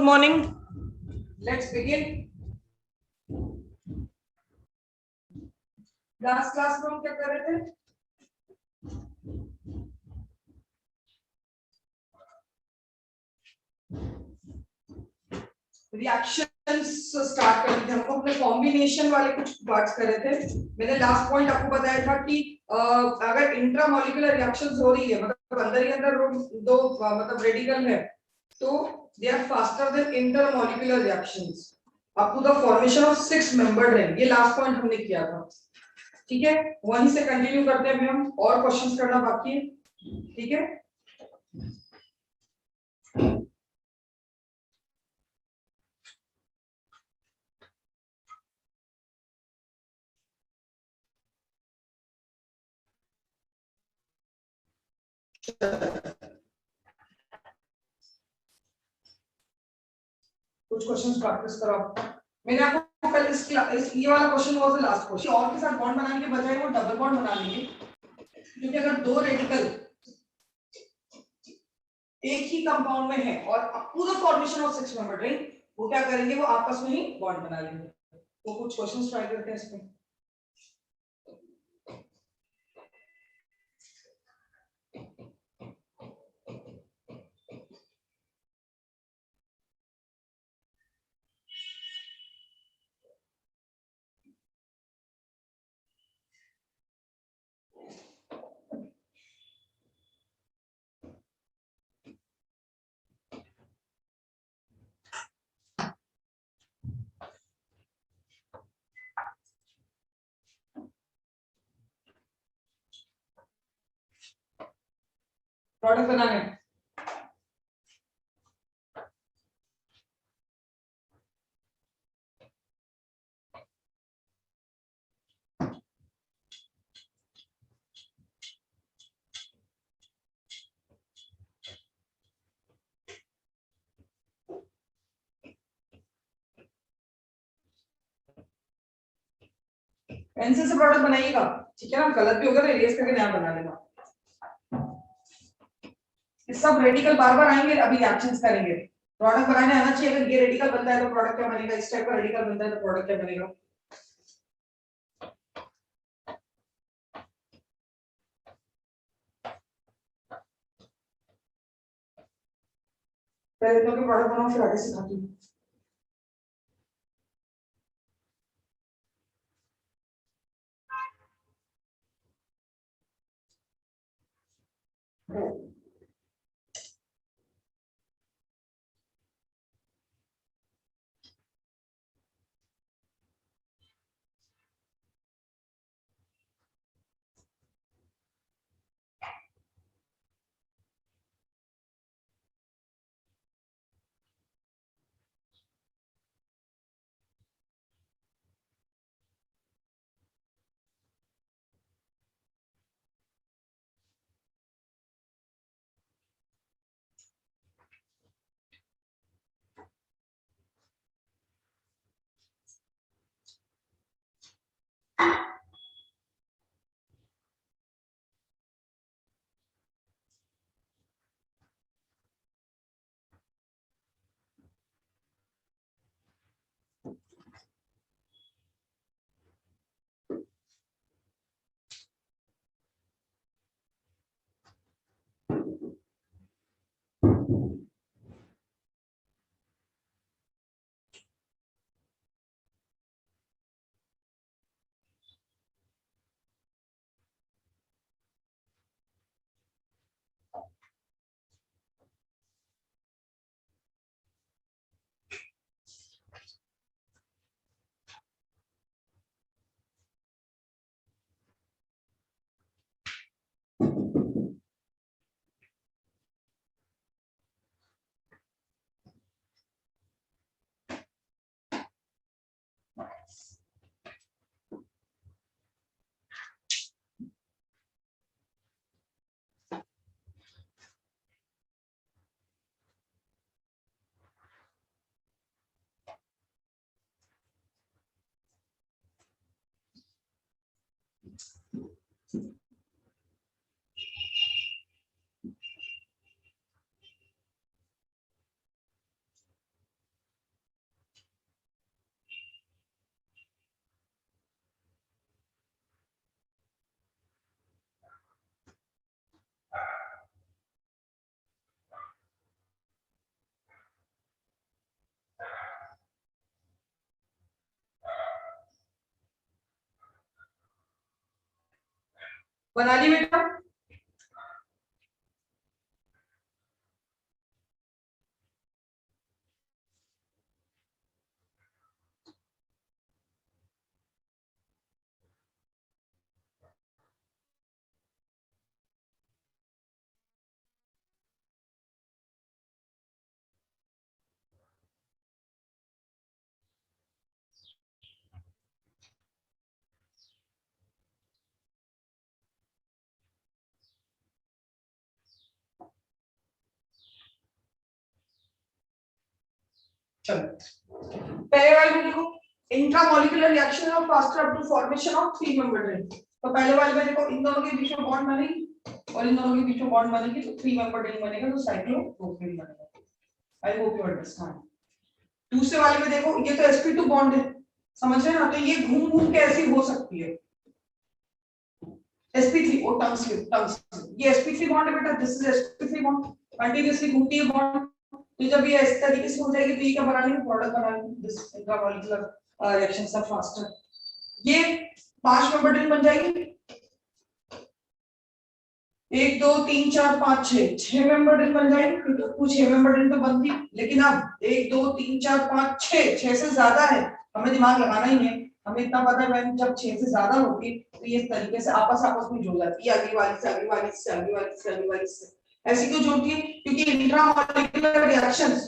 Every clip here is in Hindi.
morning. Let's begin. Last class में हम क्या कर रहे थे? रिएक्शंस स्टार्ट कर थे हमको अपने कॉम्बिनेशन वाले कुछ पार्ट्स कर रहे थे। मैंने लास्ट पॉइंट आपको बताया था कि अगर इंट्रामोलिकुलर रिएक्शंस हो रही है मतलब अंदर ही अंदर दो मतलब रेडिकल है तो they are faster than intermolecular reactions up to the formation of 6 membered ring. ये लास्ट पॉइंट हमने किया था, ठीक है। वहीं से कंटिन्यू करते हैं, अभी हम और क्वेश्चंस करना बाकी है, ठीक है। कुछ क्वेश्चंस प्रैक्टिस करो। मैंने आपको कल इस ये वाला question was the last question. और के साथ बॉन्ड बनाने के बजाय वो डबल बॉन्ड बना लेंगे, क्योंकि अगर दो रेडिकल एक ही कंपाउंड में है और पूरा फॉर्मेशन ऑफ 6 मेंबर रिंग, वो क्या करेंगे, वो आपस में ही बॉन्ड बना लेंगे। तो कुछ क्वेश्चंस ट्राई करते हैं इसमें। प्रोडक्ट बनाने पेंसिल से प्रोडक्ट बनाइएगा, ठीक है ना। गलत भी होगा तो इरेज करके नया बना लेना। ये सब रेडिकल बार बार आएंगे, अभी रिएक्शंस करेंगे। प्रोडक्ट बनाने आना चाहिए। अगर ये रेडिकल बनता है तो प्रोडक्ट क्या बनेगा, इस टाइप का रेडिकल बनता है तो प्रोडक्ट क्या बनेगा। पहले तो प्रोडक्ट बनाओ फिर आगे सिखाती हूँ। बना ली बेटा? चलो पहले वाले में देखो, intramolecular reaction of faster up to formation of 3 member ring. तो पहले वाले में देखो इन दोनों के बीच में बॉन्ड बनेगी और इन दोनों के बीच में बॉन्ड बनेगी तो 3 मेंबर रिंग बनेगा, तो साइक्लोप्रोपेन बनेगा। I hope you understand. दूसरे वाले में देखो ये तो sp2 बॉन्ड है, समझ रहे हैं ना? तो ये घूम घूम के ऐसी हो सकती है sp3 और टंग स्लिप ये sp3 बॉन्ड है बेटा, this is sp3 bond, continuously घूमती है बॉन्ड। तो जब ये इस तरीके से हो जाएगी तो ये क्या बना लेंगे, प्रोडक्ट बना लेंगे, this intramolecular reactions are faster. ये 5 मेंबर रिंग बन जाएगी, 1 2 3 4 5 6 मेंबर रिंग बन जाएगी। तो कुछ 6 मेंबर रिंग तो बनती, लेकिन अब 1 2 3 4 5 6 से ज्यादा है, हमें दिमाग लगाना ही है। हमें इतना पता है मैम जब 6 से ज्यादा होगी तो ये इस तरीके से आपस में जुड़ जाती है, अगली वाली से अगली वाली से अगली वाली से अगली वाली से। ऐसी क्यों जोड़ती है? क्योंकि इंट्रामोलिकुलर रिएक्शंस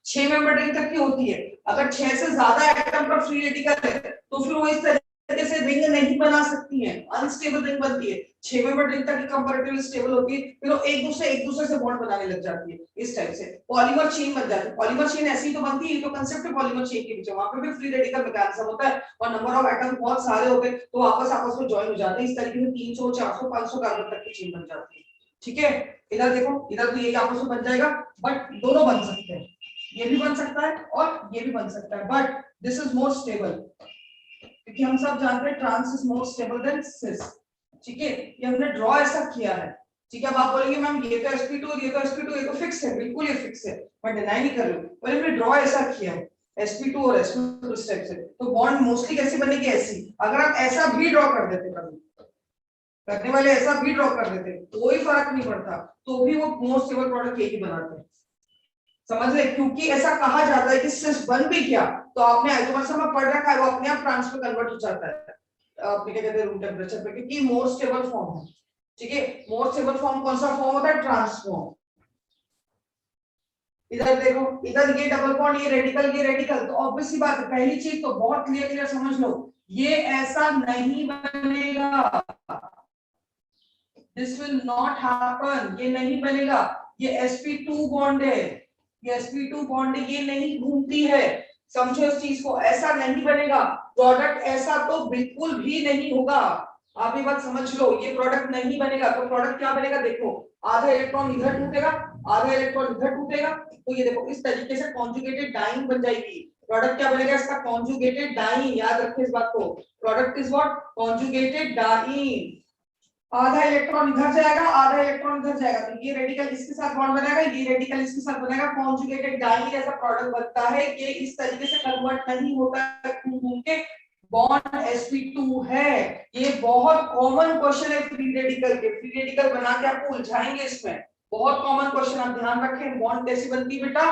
6 मेंबर रिंग तक की होती है। अगर 6 से ज्यादा एटम पर फ्री रेडिकल है तो फिर वो इस तरीके से रिंग नहीं बना सकती है, अनस्टेबल रिंग बनती है। 6 मेंबर रिंग तक कंपैरेटिवली स्टेबल होती है, फिर वो एक दूसरे से बॉन्ड बनाने लग जाती है, इस टाइप से पॉलीमर चेन बन जाती है। पॉलीमर चेन ऐसी तो बनती है, तो कांसेप्ट है पॉलीमर चेन के पीछे, वहां पे भी फ्री रेडिकल मैकेनिज्म होता है और नंबर ऑफ एटम बहुत सारे हो गए तो आपस में ज्वाइन हो जाते हैं। इस तरीके से 300 400 500 कार्बन तक की चेन बन जाती है। ठीक है, इधर देखो, इधर तो यही आपस में बन जाएगा, बट दोनों बन सकते हैं, ये भी बन सकता है और ये भी बन सकता है, but this is more stable, क्योंकि हम सब जानते हैं trans is more stable than cis. ठीक है, ये हमने ड्रॉ ऐसा किया है। ठीक है, अब आप बोलेंगे मैम ये तो sp2 और ये तो sp2, ये तो फिक्स है, बिल्कुल ये फिक्स है, मैं डिनाई नहीं कर रही हूं, पर हमने ड्रॉ ऐसा किया है sp2 और sp2 इस टाइप से, तो बॉन्ड मोस्टली कैसी बनेगी, ऐसी। अगर आप ऐसा भी ड्रॉ कर देते, कभी करने वाले ऐसा भी ड्रॉ कर देते, कोई फर्क नहीं पड़ता, तो भी वो मोस्ट स्टेबल प्रोडक्ट यही बनाते हैं, समझ रहे? क्योंकि ऐसा कहा जाता है कि सिर्फ बन भी क्या, तो आपने आइसोमर्स में पढ़ रखा है, वो अपने आप ट्रांस में कन्वर्ट हो जाता है, आपने क्या कहते हैं रूम टेम्परेचर पे, क्योंकि मोर स्टेबल फॉर्म है। ठीक है, मोर स्टेबल फॉर्म कौन सा फॉर्म होता है, ट्रांस फॉर्म। इधर देखो, इधर ये डबल बॉन्ड, ये रेडिकल, तो ऑब्वियस सी बात है, पहली चीज तो बहुत क्लियर समझ लो, ये ऐसा नहीं बनेगा, दिस विल नॉट हैपन, ये नहीं बनेगा। ये sp2 बॉन्ड है, ये sp2 बॉन्ड है, ये नहीं घूमती है, समझो इस चीज को, ऐसा नहीं बनेगा प्रोडक्ट, ऐसा तो बिल्कुल भी नहीं होगा। आप ये बात समझ लो, ये प्रोडक्ट नहीं बनेगा, तो प्रोडक्ट क्या बनेगा, देखो आधा इलेक्ट्रॉन इधर टूटेगा, आधा इलेक्ट्रॉन इधर टूटेगा, तो ये देखो इस तरीके से कॉन्जुगेटेड डाइंग बन जाएगी। प्रोडक्ट क्या बनेगा इसका, कॉन्जुगेटेड डाइंग, याद रखिए इस बात को, product is what, conjugated dying. आधा इलेक्ट्रॉन इधर जाएगा, आधा इलेक्ट्रॉन इधर जाएगा, तो ये रेडिकल इसके साथ बॉन्ड बनाएगा, ये रेडिकल इसके साथ बनाएगा, कॉन्जुगेटेड डाइंग ऐसा प्रोडक्ट बनता है। ये इस तरीके से कन्वर्ट नहीं होता है घूम के, बॉन्ड sp2 है। ये बहुत कॉमन क्वेश्चन है फ्री रेडिकल के, फ्री रेडिकल बना के आपको उलझाएंगे इसमें, बहुत कॉमन क्वेश्चन, आप ध्यान रखें। बॉन्ड कैसी बनती है बेटा,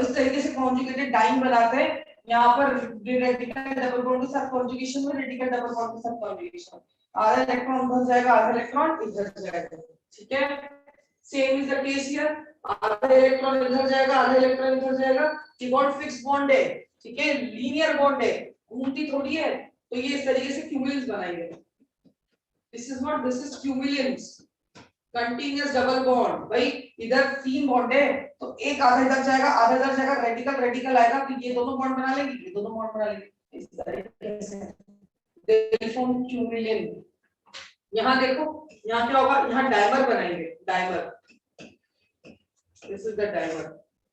इस तरीके से कॉन्जुगेटेड डाइंग बनाते हैं, यहाँ पर रेडिकल डबल बॉन्ड के साथ कॉन्जुगेशन में, रेडिकल डबल बॉन्ड के साथ कॉन्जुगेशन, आधा इलेक्ट्रॉन उधर जाएगा, आधा इलेक्ट्रॉन इधर जाएगा। ठीक है, same is the case here, आधा इलेक्ट्रॉन इधर जाएगा, आधा इलेक्ट्रॉन इधर जाएगा, ये बॉन्ड फिक्स बॉन्ड है। ठीक है, लीनियर बॉन्ड है, घूमती थोड़ी है, तो ये इस तरीके से क्यूबिलियंस बनाएंगे, this is what, this is cumulenes, continuous double bond. भाई इधर 3 बॉन्ड है, तो एक आधा इधर जाएगा, आधा इधर जाएगा, रेडिकल आएगा, तो ये दोनों बॉन्ड बना लेंगे, ये दोनों बॉन्ड बना लेंगे, इस तरीके से दे फॉर्म क्यूबिलियन। यहाँ देखो, यहाँ क्या होगा, यहाँ डाइमर बनाएंगे, dimer, this is the dimer,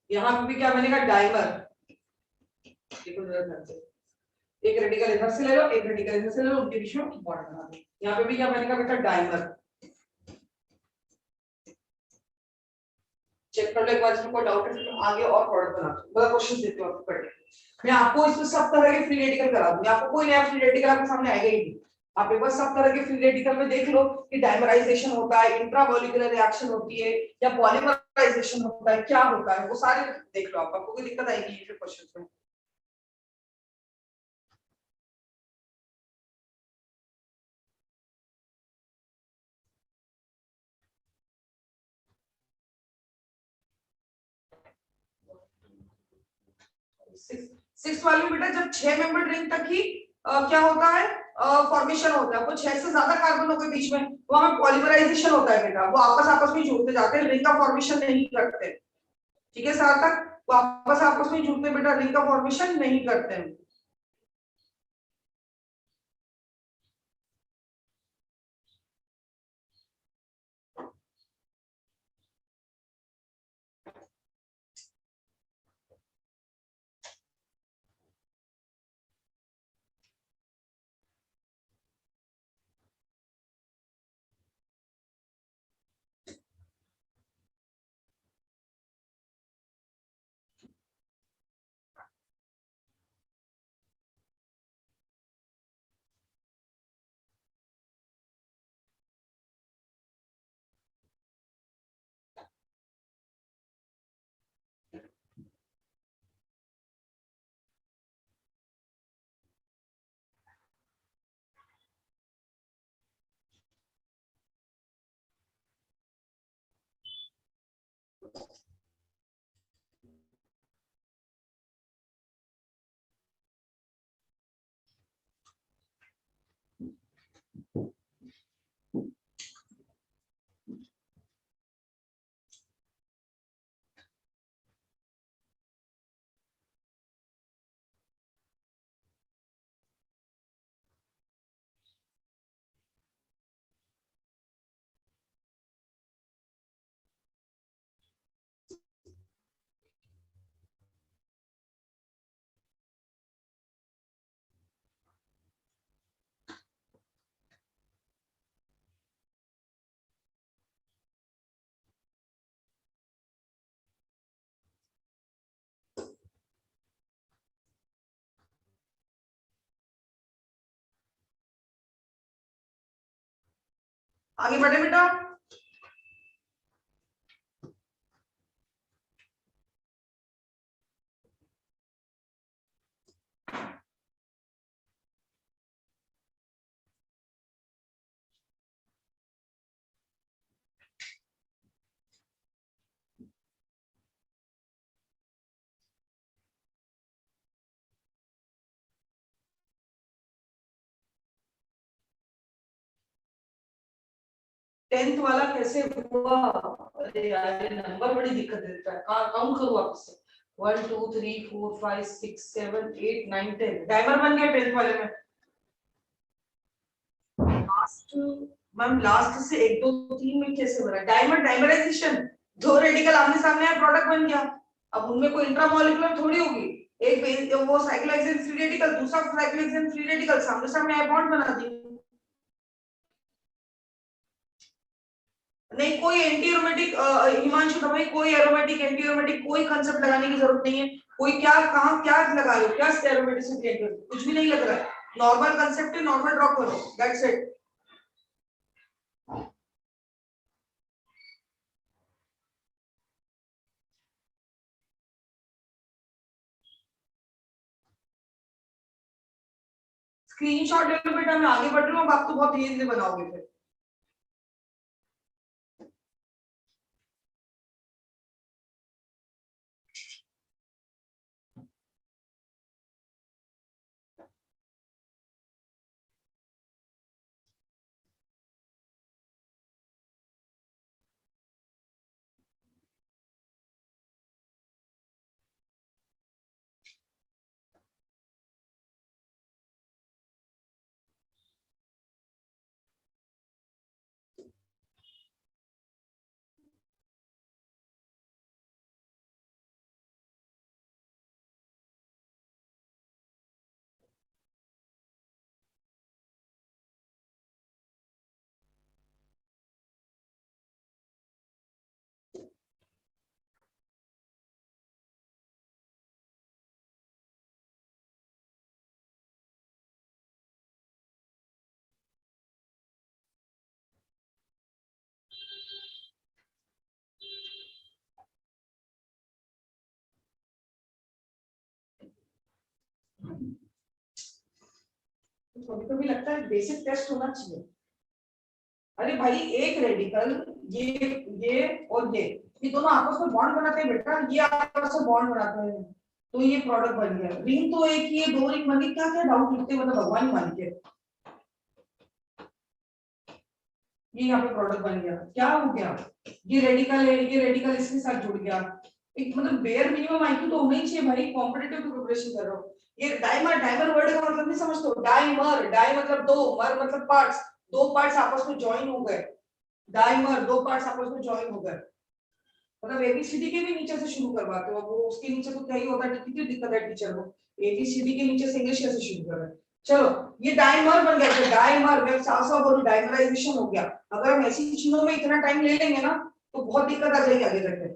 यहाँ पे भी क्या बनेगा, डाइमर। देखो जरा ध्यान से, एक रेडिकल इधर से ले लो, एक रेडिकल इधर से ले लो, उनके बीच में बॉन्ड बना दो, यहाँ पे भी क्या बनेगा बेटा, डाइमर। चेक कर लो एक बार, इसमें कोई डाउट है तो आगे और प्रोडक्ट बना दो, बड़ा क्वेश्चन देते हो आपको पढ़ने। मैं आपको इसमें सब तरह के फ्री रेडिकल करा दूंगी, आपको कोई नया फ्री रेडिकल आपके सामने आएगा ही नहीं, आप एक बार सब तरह के फ्री रेडिकल में देख लो कि डायमराइजेशन होता है, इंट्रामोलिकुलर रिएक्शन होती है या पॉलीमराइजेशन होता है, क्या होता है, वो सारे देख लो आप, आपको कोई दिक्कत आएगी फिर क्वेश्चन में। सिक्स वाली बेटा जब 6 मेंबर रिंग तक ही क्या होता है, फॉर्मेशन होता है, वो 6 से ज्यादा कार्बनों के बीच में वो हमें पॉलीमराइजेशन होता है बेटा, वो आपस आपस में जुड़ते जाते हैं, रिंग का फॉर्मेशन नहीं करते। ठीक है सार्थक, वो आपस आपस में जुड़ते बेटा, रिंग का फॉर्मेशन नहीं करते हैं। आगे बढ़े बेटा। 10th वाला कैसे हुआ, अरे यार ये नंबर बड़ी दिक्कत देता है, काउंट करो आपसे, 1 2 3 4 5 6 7 8 9 10, डायमर बन गया 10th वाले में। लास्ट, मैम लास्ट से 1 2 3 में कैसे बना डायमर, डायमराइजेशन, दो रेडिकल आमने सामने आए, प्रोडक्ट बन गया। अब उनमें कोई इंट्रामोलिकुलर थोड़ी होगी, एक वो साइक्लोहेक्सेन फ्री रेडिकल, दूसरा साइक्लोहेक्सेन फ्री रेडिकल, सामने सामने आए, बॉन्ड बना दी। नहीं कोई एंटी एरोमेटिक, हिमांशु भाई कोई एरोमेटिक एंटी एरोमेटिक कोई कंसेप्ट लगाने की जरूरत नहीं है, कोई क्या कहां क्या लगा रहे हो, क्या एरोमेटिसिटी कुछ भी नहीं लग रहा है, नॉर्मल कंसेप्ट है, नॉर्मल ड्रॉ करो, दैट्स इट। स्क्रीनशॉट ले लो बेटा, मैं आगे बढ़ रही हूँ, अब आप तो बहुत धीरे धीरे बनाओगे फिर। कभी कभी लगता है बेसिक टेस्ट होना चाहिए। अरे भाई एक रेडिकल ये और ये दोनों आपस में बॉन्ड बनाते हैं बेटा, ये आपस में बॉन्ड बनाते हैं तो ये प्रोडक्ट बन गया। रिंग तो एक ही है, दो रिंग बनी, क्या क्या डाउट लिखते मतलब भगवान ही मालिक है। ये यहाँ पे प्रोडक्ट बन गया, क्या हो गया, ये रेडिकल है, ये रेडिकल इसके साथ जुड़ गया। एक मतलब बेयर मिनिमम आईक्यू तो होना ही चाहिए भाई, कॉम्पिटिटिव की प्रिपरेशन कर रहा हूँ। ये डाइमर, डाइमर वर्ड का मतलब नहीं समझते हो, डाइमर, डाई मतलब दो, मर मतलब पार्ट्स, दो पार्ट्स आपस में ज्वाइन हो गए, डाइमर दो पार्ट्स आपस में ज्वाइन हो गए। मतलब एबीसीडी के भी नीचे से शुरू करवाते हो, वो उसके नीचे तो क्या ही होता है, कितनी दिक्कत है टीचर को, एबीसीडी के नीचे से इंग्लिश कैसे शुरू कर रहे हैं। चलो ये डाइमर बन गया, डाइमर में साफ साफ बोलो डाइमराइजेशन हो गया। अगर हम ऐसी चीजों में इतना टाइम ले लेंगे ना तो बहुत दिक्कत आ जाएगी आगे जाके।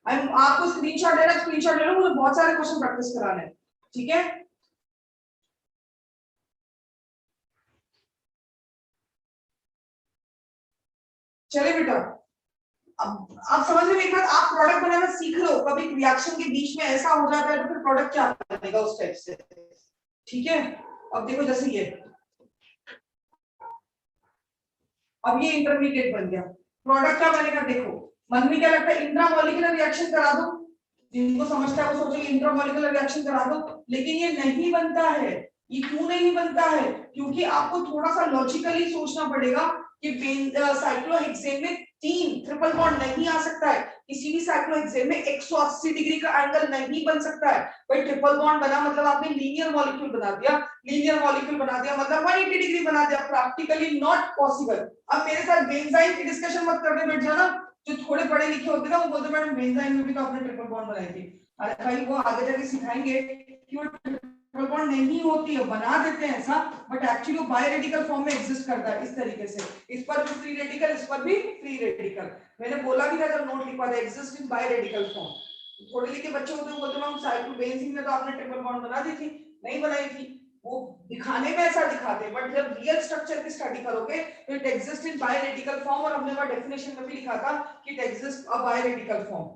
आपको स्क्रीनशॉट लेना, स्क्रीनशॉट ले लो, मुझे बहुत सारे क्वेश्चन प्रैक्टिस कराने हैं, ठीक है। चलिए बेटा, अब आप समझ में, एक बार आप प्रोडक्ट बनाना सीख लो, कभी रिएक्शन के बीच में ऐसा हो जाता है तो फिर प्रोडक्ट क्या बनेगा उस टाइप से, ठीक है। अब देखो जैसे ये, अब ये इंटरमीडिएट बन गया, प्रोडक्ट क्या बनेगा देखो। मन में क्या लगता है, इंट्रामोलिकुलर रिएक्शन करा दो, जिनको समझता है वो सोचेंगे इंट्रामोलिकुलर रिएक्शन करा दो, लेकिन ये नहीं बनता है। ये क्यों नहीं बनता है, क्योंकि आपको थोड़ा सा लॉजिकली सोचना पड़ेगा कि साइक्लोहेक्सेन में 3 ट्रिपल बॉन्ड नहीं आ सकता है, किसी भी साइक्लोहेक्सेन में 180 डिग्री का एंगल नहीं बन सकता है। भाई ट्रिपल बॉन्ड बना मतलब आपने लीनियर मॉलिक्यूल बना दिया, लीनियर मॉलिक्यूल बना दिया मतलब 180 डिग्री बना दिया, प्रैक्टिकली नॉट पॉसिबल। अब मेरे साथ बेंजाइन की डिस्कशन मत करने बैठ जाना, जो थोड़े पढ़े लिखे होते ना वो बोलते मैडम बेंजाइन में भी तो आपने ट्रिपल बॉन्ड बनाई थी। अरे भाई वो आगे जाके सिखाएंगे कि वो ट्रिपल बॉन्ड नहीं होती है, बना देते हैं ऐसा, बट एक्चुअली वो बाय रेडिकल फॉर्म में एग्जिस्ट करता है इस तरीके से, इस पर भी फ्री रेडिकल, इस पर भी फ्री रेडिकल। मैंने बोला भी था जब नोट लिखवा था, exist in bye radical form. थोड़े लिखे बच्चे होते हैं बोलते हैं साइक्लोबेंजीन में तो आपने ट्रिपल बॉन्ड बना दी थी, नहीं बनाई थी, वो दिखाने में ऐसा दिखाते हैं, बट जब रियल स्ट्रक्चर की स्टडी करोगे तो it exist in bye radical form, और हमने वहां डेफिनेशन में भी लिखा था कि it exist a bye radical form.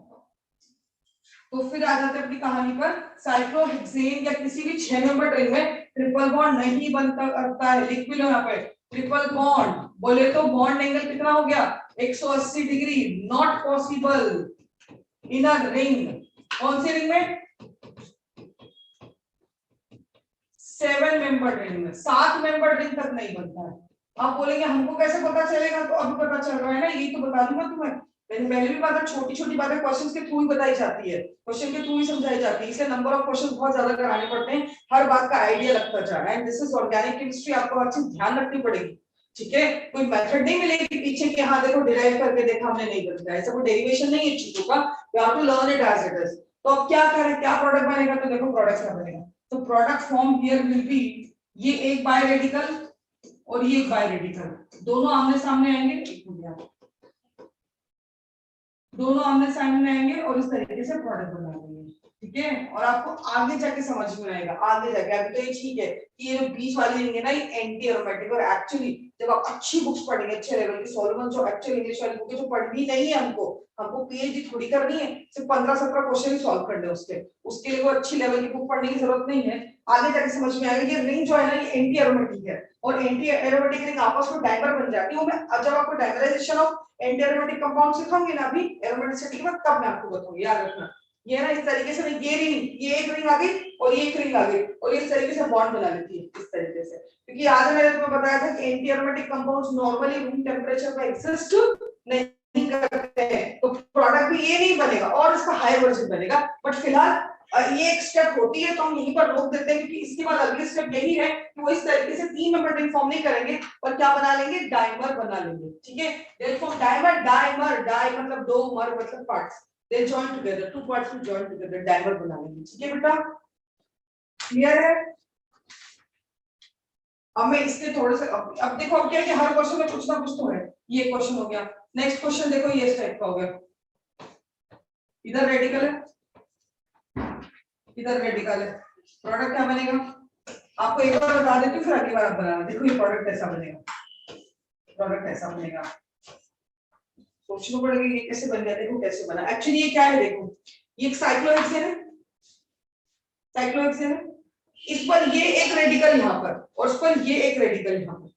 तो फिर आ जाते अपनी कहानी पर, साइक्लोहेक्सेन या किसी भी 6 नंबर रिंग में ट्रिपल बॉन्ड नहीं बनता करता है, लिख भी लो यहाँ पे, ट्रिपल बॉन्ड बोले तो बॉन्ड एंगल कितना हो गया 180 degree, not possible in a ring. कौन सी रिंग में, 7 मेंबर रिंग में, 7 मेंबर रिंग तक नहीं बनता है। आप बोलेंगे हमको कैसे पता चलेगा, तो अभी पता चल रहा है ना, यही तो बता दूंगा तुम्हें, मैंने पहले भी बात, छोटी छोटी बातें क्वेश्चंस के थ्रू ही बताई जाती है, क्वेश्चन के थ्रू ही समझाई जाती है, इसलिए नंबर ऑफ क्वेश्चन बहुत ज्यादा कराने पड़ते हैं, हर बात का आइडिया लगता जाए। And this is organic chemistry, आपको अच्छी ध्यान रखनी पड़ेगी, ठीक है। कोई मेथड नहीं मिलेगी पीछे कि हाँ देखो डिराइव करके देखा हमने, नहीं बनता, ऐसा कोई डेरिवेशन नहीं है चीजों का, you have to learn it as it is. तो अब क्या करें, क्या प्रोडक्ट बनेगा, तो देखो प्रोडक्ट क्या बनेगा, तो product form here will be, ये एक बाय रेडिकल और ये एक बाय रेडिकल, दोनों आमने सामने आएंगे, दोनों आमने सामने आएंगे और इस तरीके से प्रोडक्ट बना देंगे, ठीक है। और आपको आगे जाके समझ में आएगा, आगे जाके, अभी तो ये ठीक है कि ये जो बीच वाली रिंग है ना, ये एंटी एरोमेटिक, और एक्चुअली जब आप अच्छी बुक्स पढ़ेंगे, अच्छे लेवल की सॉल्वेंट जो एक्चुअल इंग्लिश वाली बुक है, जो पढ़नी नहीं है हमको पीएचडी थोड़ी करनी है, सिर्फ 15-17 क्वेश्चन ही सॉल्व करने उसके लिए वो अच्छी लेवल की बुक पढ़ने की जरूरत नहीं है। आगे जाके समझ में आएगा ये रिंग जो है ना, ये एंटी एरोमेटिक है, और एंटी एरोमेटिक रिंग आपस में डाइमर बन जाती है। मैं जब आपको dimerization of anti aromatic compound सिखाऊंगी ना अभी एरोमेटिसिटी के बाद, तब मैं आपको बताऊंगी, याद रखना। ये ना इस तरीके से, ये रिंग, ये एक रिंग आ गई और ये एक रिंग आ गई, और इस तरीके से बॉन्ड बना लेती है इस तरीके से, क्योंकि आज मैंने तुम्हें बताया था कि anti aromatic compounds normally room temperature पर एग्जिस्ट नहीं करते हैं, तो प्रोडक्ट भी ये नहीं बनेगा और इसका हाई वर्जन बनेगा। बट फिलहाल ये एक स्टेप होती है तो हम यहीं पर रोक देते हैं, क्योंकि इसके बाद अगली स्टेप यही है कि वो इस तरीके से 3 मेंबर रिंग फॉर्म नहीं करेंगे, पर क्या बना लेंगे, डाइमर बना लेंगे, ठीक है। देयरफॉर डाइमर, डाइमर, डाई मतलब दो, मर मतलब parts, they join together, 2 parts will join together, dimer बना लेंगे, ठीक है बेटा, क्लियर है। अब मैं इसके थोड़े से, अब देखो अब क्या है कि हर क्वेश्चन में कुछ ना कुछ तो है, ये क्वेश्चन हो गया, नेक्स्ट क्वेश्चन देखो ये इस टाइप का हो गया, इधर रेडिकल है, इधर रेडिकल है, प्रोडक्ट क्या बनेगा, आपको एक बार बता देती हूँ फिर अगली बार आप बनाना, देखो ये प्रोडक्ट ऐसा बनेगा, प्रोडक्ट ऐसा बनेगा, सोचना पड़ेगा ये कैसे बन गया, देखो कैसे बना। एक्चुअली ये क्या है, देखो ये एक साइक्लोहेक्सेन है, साइक्लोहेक्सेन है, इस पर ये एक रेडिकल यहाँ पर और इस पर ये एक रेडिकल यहाँ पर,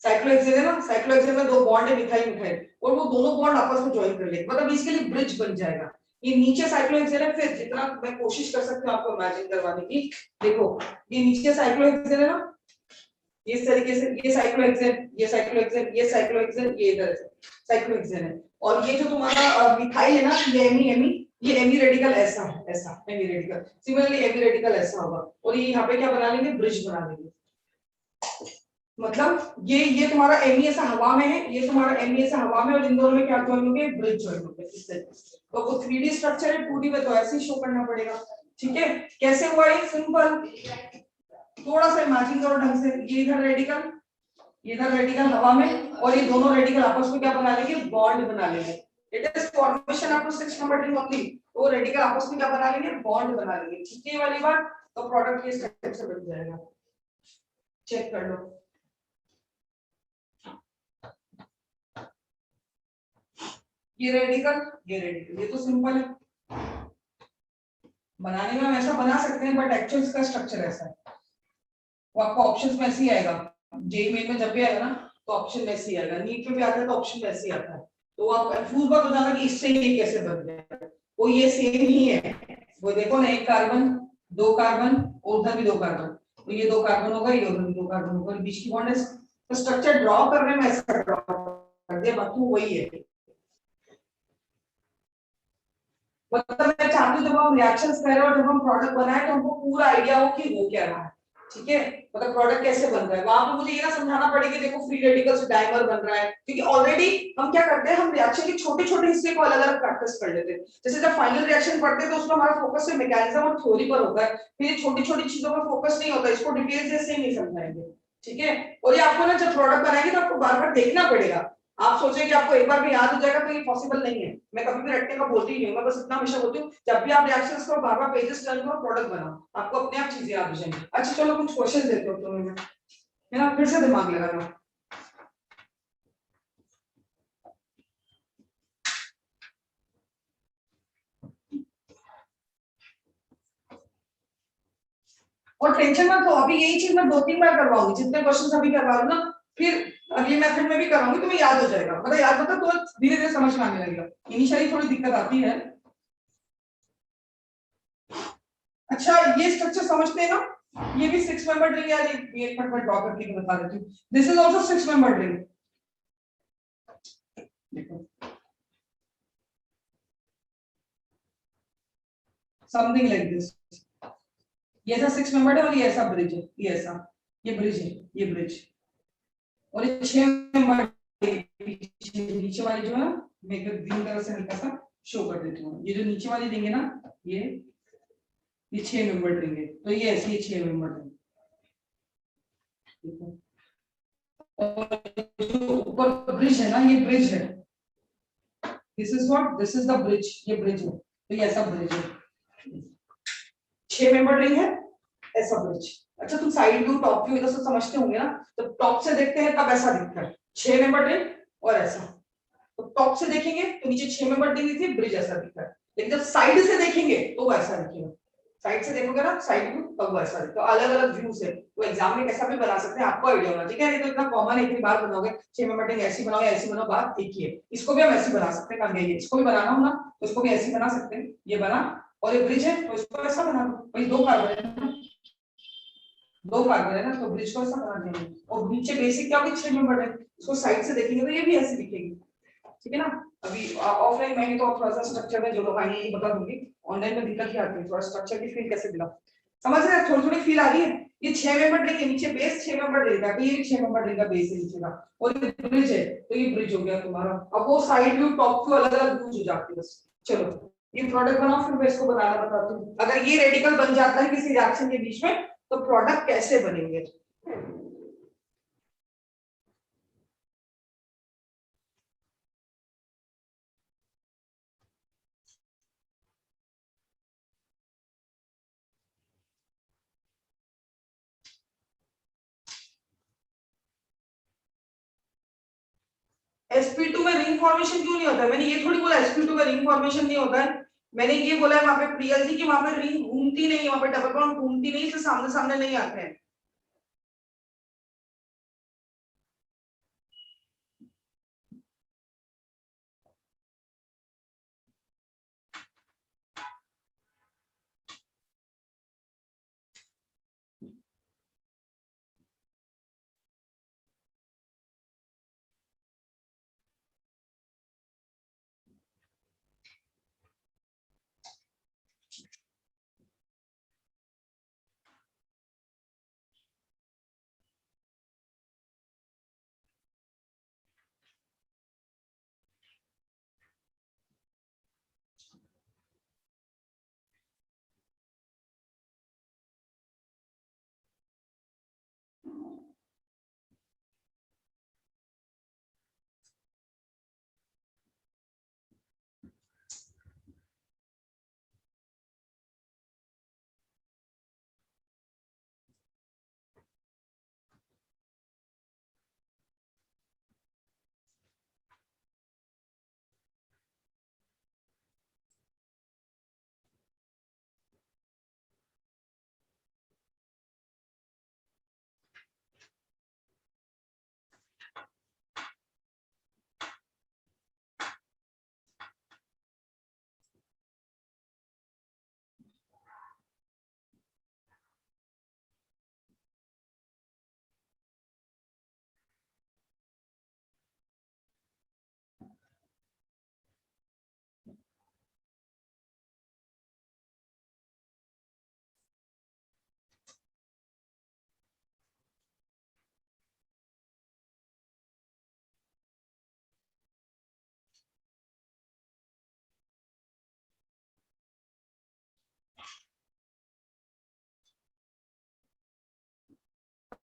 साइक्लोहेक्सेन है ना, साइक्लोहेक्सेन में दो बॉन्ड है मिथाइल मिथाइल, और वो दोनों बॉन्ड आपस में ज्वाइन कर लेंगे, मतलब इसके लिए ब्रिज बन जाएगा। ये नीचे साइक्लोहेक्सेन है, फिर जितना मैं कोशिश कर सकती हूँ आपको इमेजिन करवाने की, देखो ये नीचे साइक्लोहेक्सेन है ना, इस तरीके से ये साइक्लोहेक्सेन, ये साइक्लोहेक्सेन, ये साइक्लोहेक्सेन, ये इधर से साइक्लोहेक्सेन है, और ये जो तुम्हारा मिथाइल है ना, ये एमी एमी, ये एमी रेडिकल ऐसा है, ऐसा एमी रेडिकल, सिमिलरली एमी रेडिकल ऐसा होगा, और ये यहाँ पे क्या बना लेंगे, ब्रिज बना लेंगे। मतलब ये तुम्हारा एमी ऐसा हवा में है, ये तुम्हारा एमी ऐसा हवा में, और इन दोनों में क्या ज्वाइन होंगे, ब्रिज ज्वाइन होंगे इस तरीके से। तो वो 3D स्ट्रक्चर है, 2D में तो ऐसे ही शो करना पड़ेगा। ठीक है, कैसे हुआ ये, सिंपल, थोड़ा सा इमेजिन करो ढंग से, ये इधर रेडिकल, ये इधर रेडिकल हवा में, और ये दोनों रेडिकल आपस में क्या बना लेंगे, बॉन्ड बना लेंगे। It is formation up to 6 number ring only, तो रेडिकल आपस में क्या बना लेंगे, बॉन्ड बना लेंगे। ठीक है वाली बात, तो प्रोडक्ट ये स्ट्रक्चर बन जाएगा, चेक कर लो। ये रेडिकल, ये रेडिकल, ये तो सिंपल है, बनाने में हम ऐसा बना सकते हैं, बट एक्चुअल इसका स्ट्रक्चर ऐसा है, वो आपको ऑप्शंस में ऐसे ही आएगा, जे मेन में जब भी आएगा ना तो ऑप्शन में ऐसे ही आएगा, नीट में भी आता है तो ऑप्शन में ऐसे ही आता है, तो आप कंफ्यूज मत हो जाना कि इससे ये कैसे बन गया, वो ये सेम ही है। वो देखो ना, एक कार्बन, दो कार्बन, और उधर भी दो कार्बन, तो ये दो कार्बन होगा, ये उधर भी दो कार्बन होगा, बीच की बॉन्ड है, तो स्ट्रक्चर ड्रॉ करने में ऐसा ड्रॉ कर दिया, बाकी वही है। मतलब मैं चाहती हूँ जब हम रिएक्शंस कर रहे हैं और जब हम प्रोडक्ट बनाए तो हमको पूरा आइडिया हो कि वो क्या रहा है। ठीक है, मतलब प्रोडक्ट कैसे बन रहा है, वहां पे मुझे ये ना समझाना पड़ेगा, देखो फ्री रेडिकल से डाइमर बन रहा है, क्योंकि ऑलरेडी हम क्या करते हैं, हम रिएक्शन के छोटे छोटे हिस्से को अलग अलग प्रैक्टिस कर लेते हैं। जैसे जब फाइनल रिएक्शन पढ़ते हैं तो उसमें हमारा फोकस सिर्फ मैकेनिज्म और थ्योरी पर होता है, फिर छोटी छोटी चीजों पर फोकस नहीं होता, इसको डिटेल से नहीं समझाएंगे। ठीक है, और ये आपको ना जब प्रोडक्ट बनाएंगे तो आपको बार बार देखना पड़ेगा, आप सोचें कि आपको एक बार में याद हो जाएगा तो ये पॉसिबल नहीं है। मैं कभी भी रटने का बोलती नहीं हूँ, मैं बस इतना हमेशा बोलती हूँ जब भी आप रिएक्शंस करो बार बार पेजेस टर्न करो, प्रोडक्ट बनाओ, आपको अपने आप चीजें याद हो जाएंगी। अच्छा चलो कुछ क्वेश्चन देते हो तुम्हें मैं, है ना, फिर से दिमाग लगाना। और टेंशन मत लो, अभी यही चीज मैं 2-3 बार करवाऊंगी, जितने क्वेश्चन अभी करवा रहा हूँ ना, फिर अगली मेथड में भी कराऊंगी, तुम्हें याद हो जाएगा, मतलब याद होता तो धीरे धीरे समझ में आने लगेगा, इनिशियली थोड़ी दिक्कत आती है। अच्छा ये स्ट्रक्चर समझते हैं ना, ये भी 6 मेंबर रिंग है, ये एक मिनट में ड्रॉ करके बता देती हूँ, this is also 6 member ring, देखो समथिंग लाइक दिस, ये ऐसा 6 मेंबर है और ये ऐसा ब्रिज है, ये ऐसा, ये ब्रिज है, ये ब्रिज, और ये 6 मेंबर नीचे वाली जो है ना, मैं ग्रीन कलर से हल्का सा शो कर देती हूँ, ये जो नीचे वाली रिंग है ना, ये 6 मेंबर रिंग है, तो ये ऐसी 6 मेंबर रिंग, और जो ऊपर ब्रिज है ना, ये ब्रिज है, this is what, this is the bridge, ये ब्रिज है, तो ये ऐसा ब्रिज है, 6 मेंबर रिंग है, ऐसा ब्रिज। अच्छा तुम साइड व्यू टॉप व्यू इधर से समझते होंगे ना, जब टॉप से देखते हैं तब ऐसा दिखता है 6 मेंबर रिंग और ऐसा, तो टॉप से देखेंगे तो नीचे 6 मेंबर रिंग थी, ब्रिज ऐसा दिखता है, लेकिन जब साइड से देखेंगे तो वो ऐसा दिखेगा, साइड से देखोगे ना साइड व्यू तब वो ऐसा दिखता है, अलग अलग व्यूज है, तो एग्जाम में कैसा भी बना सकते हैं, आपको आइडिया होना ठीक है, नहीं तो इतना कॉमन है, इतनी बार बनाओगे 6 मेंबर रिंग ऐसी बनाओ या ऐसी बनाओ, बात एक ही है, इसको भी हम ऐसे बना सकते हैं, काम इसको भी बनाना हो ना तो इसको भी ऐसे बना सकते हैं, ये बना, और ये ब्रिज है तो इसको ऐसा बना दो, भाई दो कार्बन है, दो कार्बन है ना, तो ब्रिज को ऐसा बना देंगे, और नीचे बेसिक क्या होगी 6 मेंबर है, इसको साइड से देखेंगे तो ये भी ऐसे दिखेगी। ठीक है ना, अभी ऑफलाइन में तो थोड़ा सा स्ट्रक्चर में जो लोग आएंगे ये बता दूंगी, ऑनलाइन में दिक्कत ही आती है, थोड़ा स्ट्रक्चर की फील कैसे दिला, समझ रहे हैं, थोड़ी थोड़ी फील आ रही है। ये 6 मेंबर रिंग के नीचे बेस 6 मेंबर रिंग का, ये भी 6 मेंबर रिंग का बेस है नीचे का, और ये ब्रिज है तो ये ब्रिज हो गया तुम्हारा, अब वो साइड व्यू टॉप व्यू अलग अलग व्यूज हो जाती है बस। चलो ये प्रोडक्ट बनाओ, फिर मैं इसको बनाना बताती हूँ, अगर ये रेडिकल बन जाता है किसी रिएक्शन के बीच में तो प्रोडक्ट कैसे बनेंगे। sp2 में रिंग फॉर्मेशन क्यों नहीं होता है, मैंने ये थोड़ी बोला sp2 में रिंग फॉर्मेशन नहीं होता है, मैंने ये बोला है वहां पे प्रियल जी की वहां पे रिंग घूमती नहीं है, वहां पे डबल बॉन्ड घूमती नहीं, तो सामने सामने नहीं आते हैं।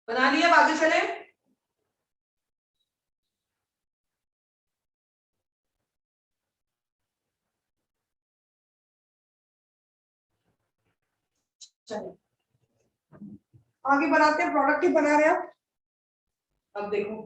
बना लिया, आगे चले। चले आगे बनाते हैं, प्रोडक्ट ही बना रहे हैं। अब देखो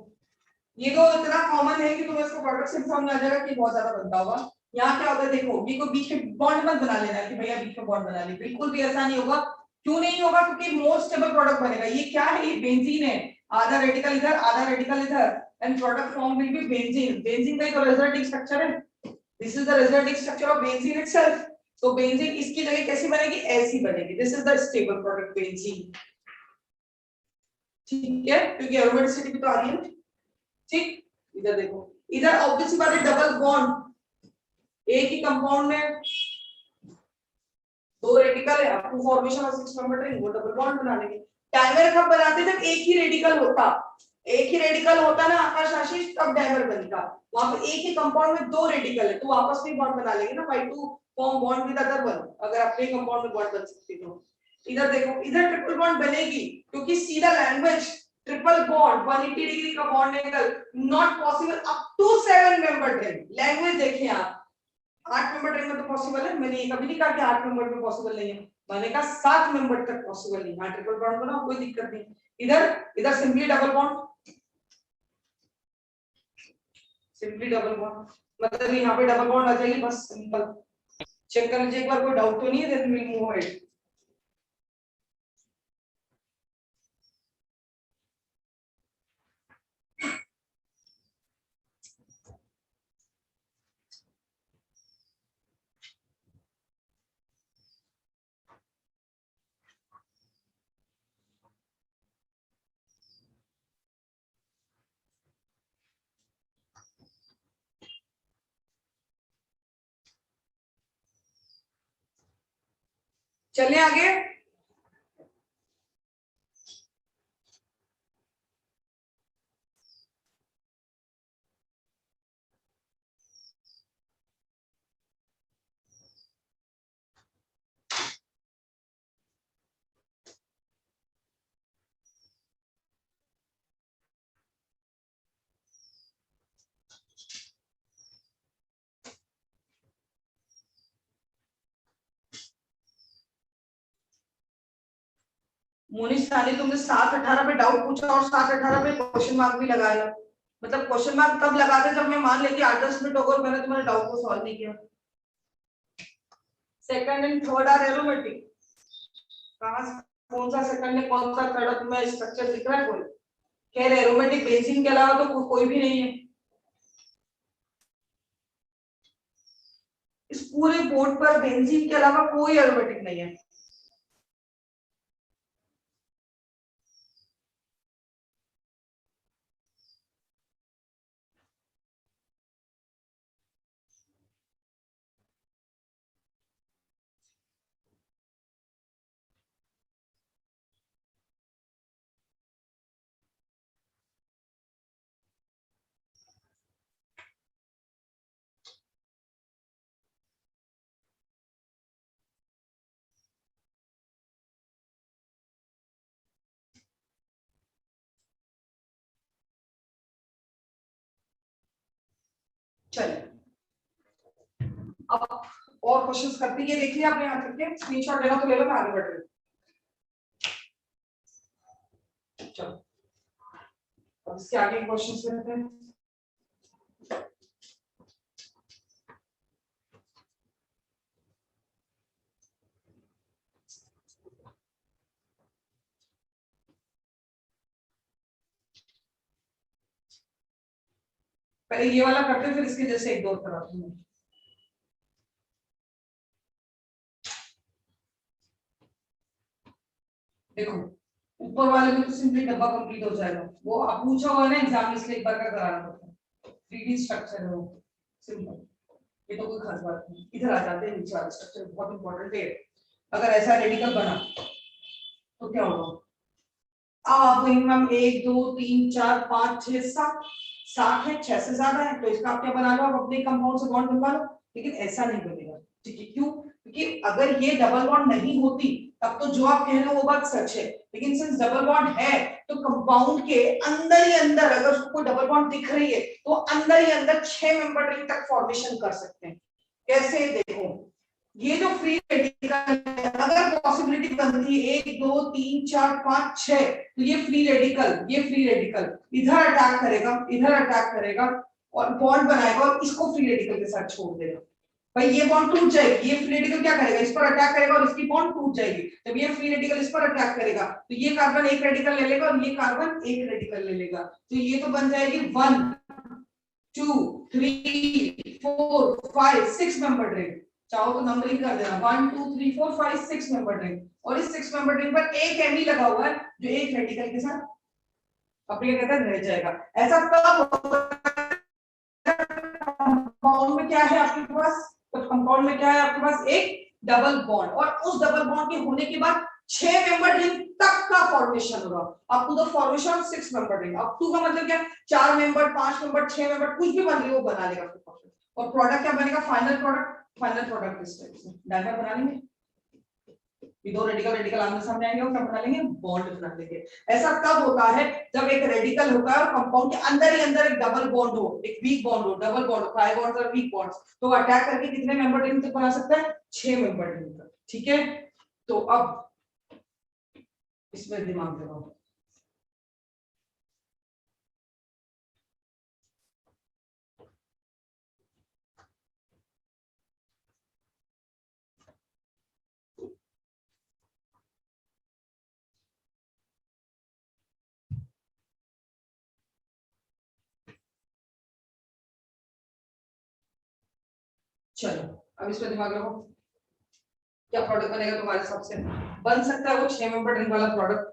ये तो इतना कॉमन है कि तुम्हें इसको प्रोडक्ट से समझ आ जाएगा कि बहुत ज्यादा बनता होगा। यहाँ क्या होता है देखो, ये को बीच में बॉन्ड मत बना लेना कि भैया बीच में बॉन्ड बना ली, बिल्कुल भी ऐसा नहीं होगा। क्यों नहीं होगा? क्योंकि मोर स्टेबल प्रोडक्ट बनेगा। ये क्या है? ये बेंजीन है, आधा रेडिकल इधर आधा रेडिकल इधर, and product form will be benzene. Benzene का तो रिजल्टिंग स्ट्रक्चर है, this is the resulting structure of benzene itself. तो बेंजीन इसकी जगह कैसी बनेगी? ऐसी बनेगी। This is the stable product benzene. ठीक है, क्योंकि एरोमेटिसिटी भी तो आ रही है। ठीक, इधर देखो, इधर ऑब्वियसली बात है डबल बॉन्ड, एक ही कंपाउंड में दो रेडिकल है, आपको फॉर्मेशन ऑफ 6 मेंबर रिंग, वो डबल बॉन्ड बना लेंगे। डायमर कब बनाते जब एक ही रेडिकल होता, एक ही रेडिकल होता ना आकाश आशीष, तब डायमर बनता। वहां पे एक ही कंपाउंड में दो रेडिकल है तो आपस में बॉन्ड बना लेंगे ना, by two form bond with other one, अगर अपने कंपाउंड में बॉन्ड बन सकती तो। इधर देखो, इधर ट्रिपल बॉन्ड बनेगी क्योंकि सीधा लैंग्वेज ट्रिपल बॉन्ड 180 डिग्री का bond angle not possible up to 7 member ring. Language देखिए आप, 8 मेंबर रिंग में तो पॉसिबल है, मैंने ये कभी नहीं कहा कि 8 मेंबर में पॉसिबल नहीं है, मैंने कहा 7 मेंबर तक पॉसिबल नहीं। हाँ ट्रिपल बॉन्ड बनाओ, कोई दिक्कत नहीं। इधर इधर simply double bond, simply double bond, मतलब यहाँ पे डबल बॉन्ड आ जाएगी, बस सिंपल। चेक कर लीजिए एक बार, कोई डाउट तो नहीं है? Then will move ahead. चलिए आगे। मोनिश सानी, तुमने 7-18 पे डाउट पूछा और 7-18 पे क्वेश्चन मार्क भी लगाया। मतलब क्वेश्चन मार्क तब लगाते जब मैं मान लेती 8-10 मिनट हो गए मैंने तुम्हारे डाउट को सॉल्व नहीं किया। Second and third are aromatic. कहां कौन सा सेकंड है कौन सा थर्ड में स्ट्रक्चर दिख रहा है? कोई कह रहे एरोमेटिक बेंजीन के अलावा तो कोई भी नहीं है। इस पूरे बोर्ड पर बेंजीन के अलावा कोई एरोमेटिक नहीं है। चलिए अब और क्वेश्चंस करते हैं। ये देख लिया आपने यहाँ तक के स्क्रीनशॉट लेना तो ले लो, मैं आगे बढ़ रही हूँ। चलो अब इसके आगे क्वेश्चंस लेते हैं। पहले ये वाला करते हैं फिर इसके जैसे एक दो कराते हैं। देखो ऊपर वाले में तो सिंपली डब्बा कंप्लीट हो जाएगा, वो आप पूछा हुआ ना एग्जाम में, इसलिए एक बार का कराना पड़ता है। 3D स्ट्रक्चर है वो, सिंपल, ये तो कोई खास बात नहीं। इधर आ जाते हैं, नीचे वाला स्ट्रक्चर बहुत इंपॉर्टेंट है। अगर ऐसा रेडिकल बना तो क्या होगा? आप मैम 1 2 3 4 5 6 7 7 है, 6 से ज्यादा है तो इसका आप क्या बना लो, आप अपने कंपाउंड से बॉन्ड बनवा लो। लेकिन ऐसा नहीं बनेगा, ठीक है? क्यों? क्योंकि अगर ये डबल बॉन्ड नहीं होती तब तो जो आप कह रहे हो वो बात सच है, लेकिन सिंस डबल बॉन्ड है तो कंपाउंड के अंदर ही अंदर अगर उसको कोई डबल बॉन्ड दिख रही है तो अंदर ही अंदर 6 मेंबर रिंग तक फॉर्मेशन कर सकते हैं। कैसे? देखो ये जो फ्री रेडिकल है, अगर पॉसिबिलिटी बनती है 1 2 3 4 5 6 तो ये फ्री रेडिकल इधर अटैक करेगा, इधर अटैक करेगा और बॉन्ड बनाएगा और इसको फ्री रेडिकल के साथ छोड़ देगा। भाई ये बॉन्ड टूट जाएगी, ये फ्री रेडिकल क्या करेगा, इस पर अटैक करेगा और इसकी बॉन्ड टूट जाएगी। जब ये फ्री रेडिकल इस पर अटैक करेगा तो ये कार्बन एक रेडिकल ले लेगा और ये कार्बन एक रेडिकल ले लेगा, तो ये तो बन जाएगी 1 2 3 4 5 6 मेंबर रिंग। चाहो तो नंबरिंग कर देना 1 2 3 4 5 6 मेंबर रिंग, और इस 6 मेंबर रिंग पर एक एमी लगा हुआ है जो एक रेडिकल के साथ अपने क्या कहते हैं रह जाएगा। ऐसा कब होता है? कंपाउंड में क्या है आपके पास, तो कंपाउंड में क्या है आपके पास, एक डबल बॉन्ड, और उस डबल बॉन्ड के होने के बाद 6 मेंबर रिंग तक का फॉर्मेशन होगा, up to the formation of 6 member ring. Up to का मतलब क्या, 4 मेंबर 5 मेंबर 6 मेंबर कुछ भी बन रही है वो बना लेगा फिर। और प्रोडक्ट क्या बनेगा, फाइनल प्रोडक्ट इस टाइप से डायग्राम बना लेंगे। ये दो रेडिकल रेडिकल आमने सामने आएंगे और क्या बना लेंगे, बॉन्ड बना लेंगे। ऐसा कब होता है, जब एक रेडिकल होता है और कंपाउंड के अंदर ही अंदर एक डबल बॉन्ड हो, एक वीक बॉन्ड हो, डबल बॉन्ड हो, 5 बॉन्ड्स और वीक बॉन्ड्स, तो अटैक करके कितने मेंबर रिंग तक बना सकता है, 6 मेंबर रिंग तक। ठीक है, तो अब इसमें दिमाग लगाओ। चलो अब इसमें दिमाग लगाओ, क्या प्रोडक्ट बनेगा तुम्हारे हिसाब से? बन सकता है वो 6 मेंबर रिंग वाला प्रोडक्ट।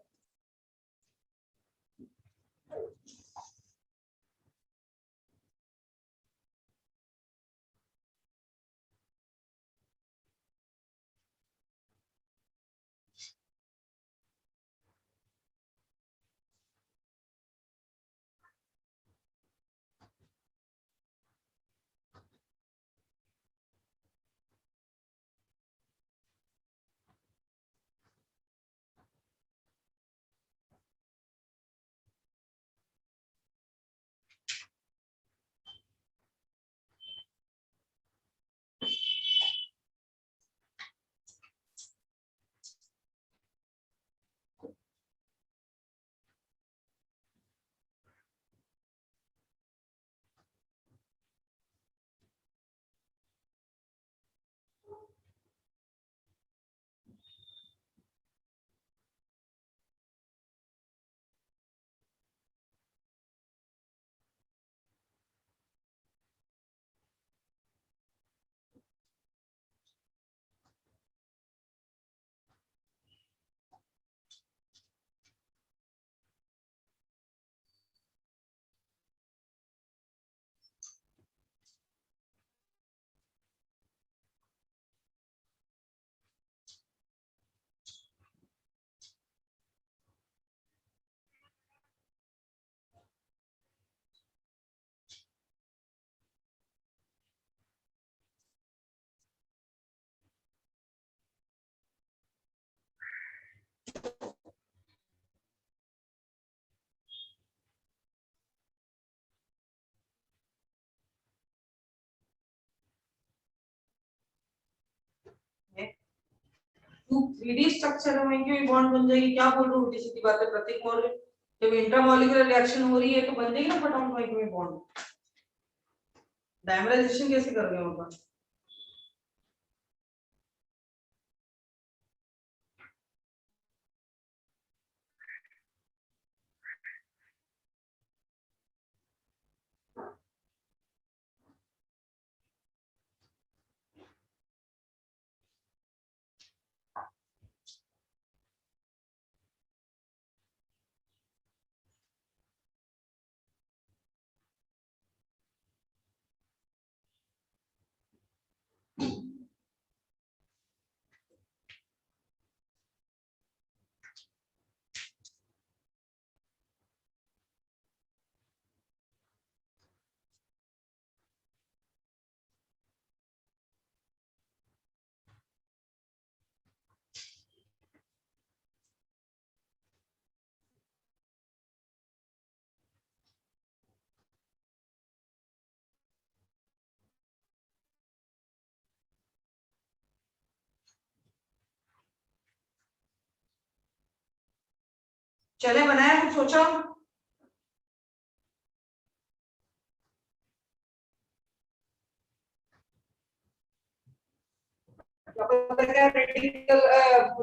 टू 3D स्ट्रक्चर है वहीं की बॉन्ड बन जाएगी। क्या बोल रहे हो, उल्टी सीधी बातें प्रतीक बोल रहे। जब इंट्रामोलिकुलर रिएक्शन हो रही है तो बन जाएगी ना फटाफट वहीं की बॉन्ड। डायमराइजेशन कैसे कर रहे हो वहां पर? चले बनाया कुछ सोचा? रेडिकल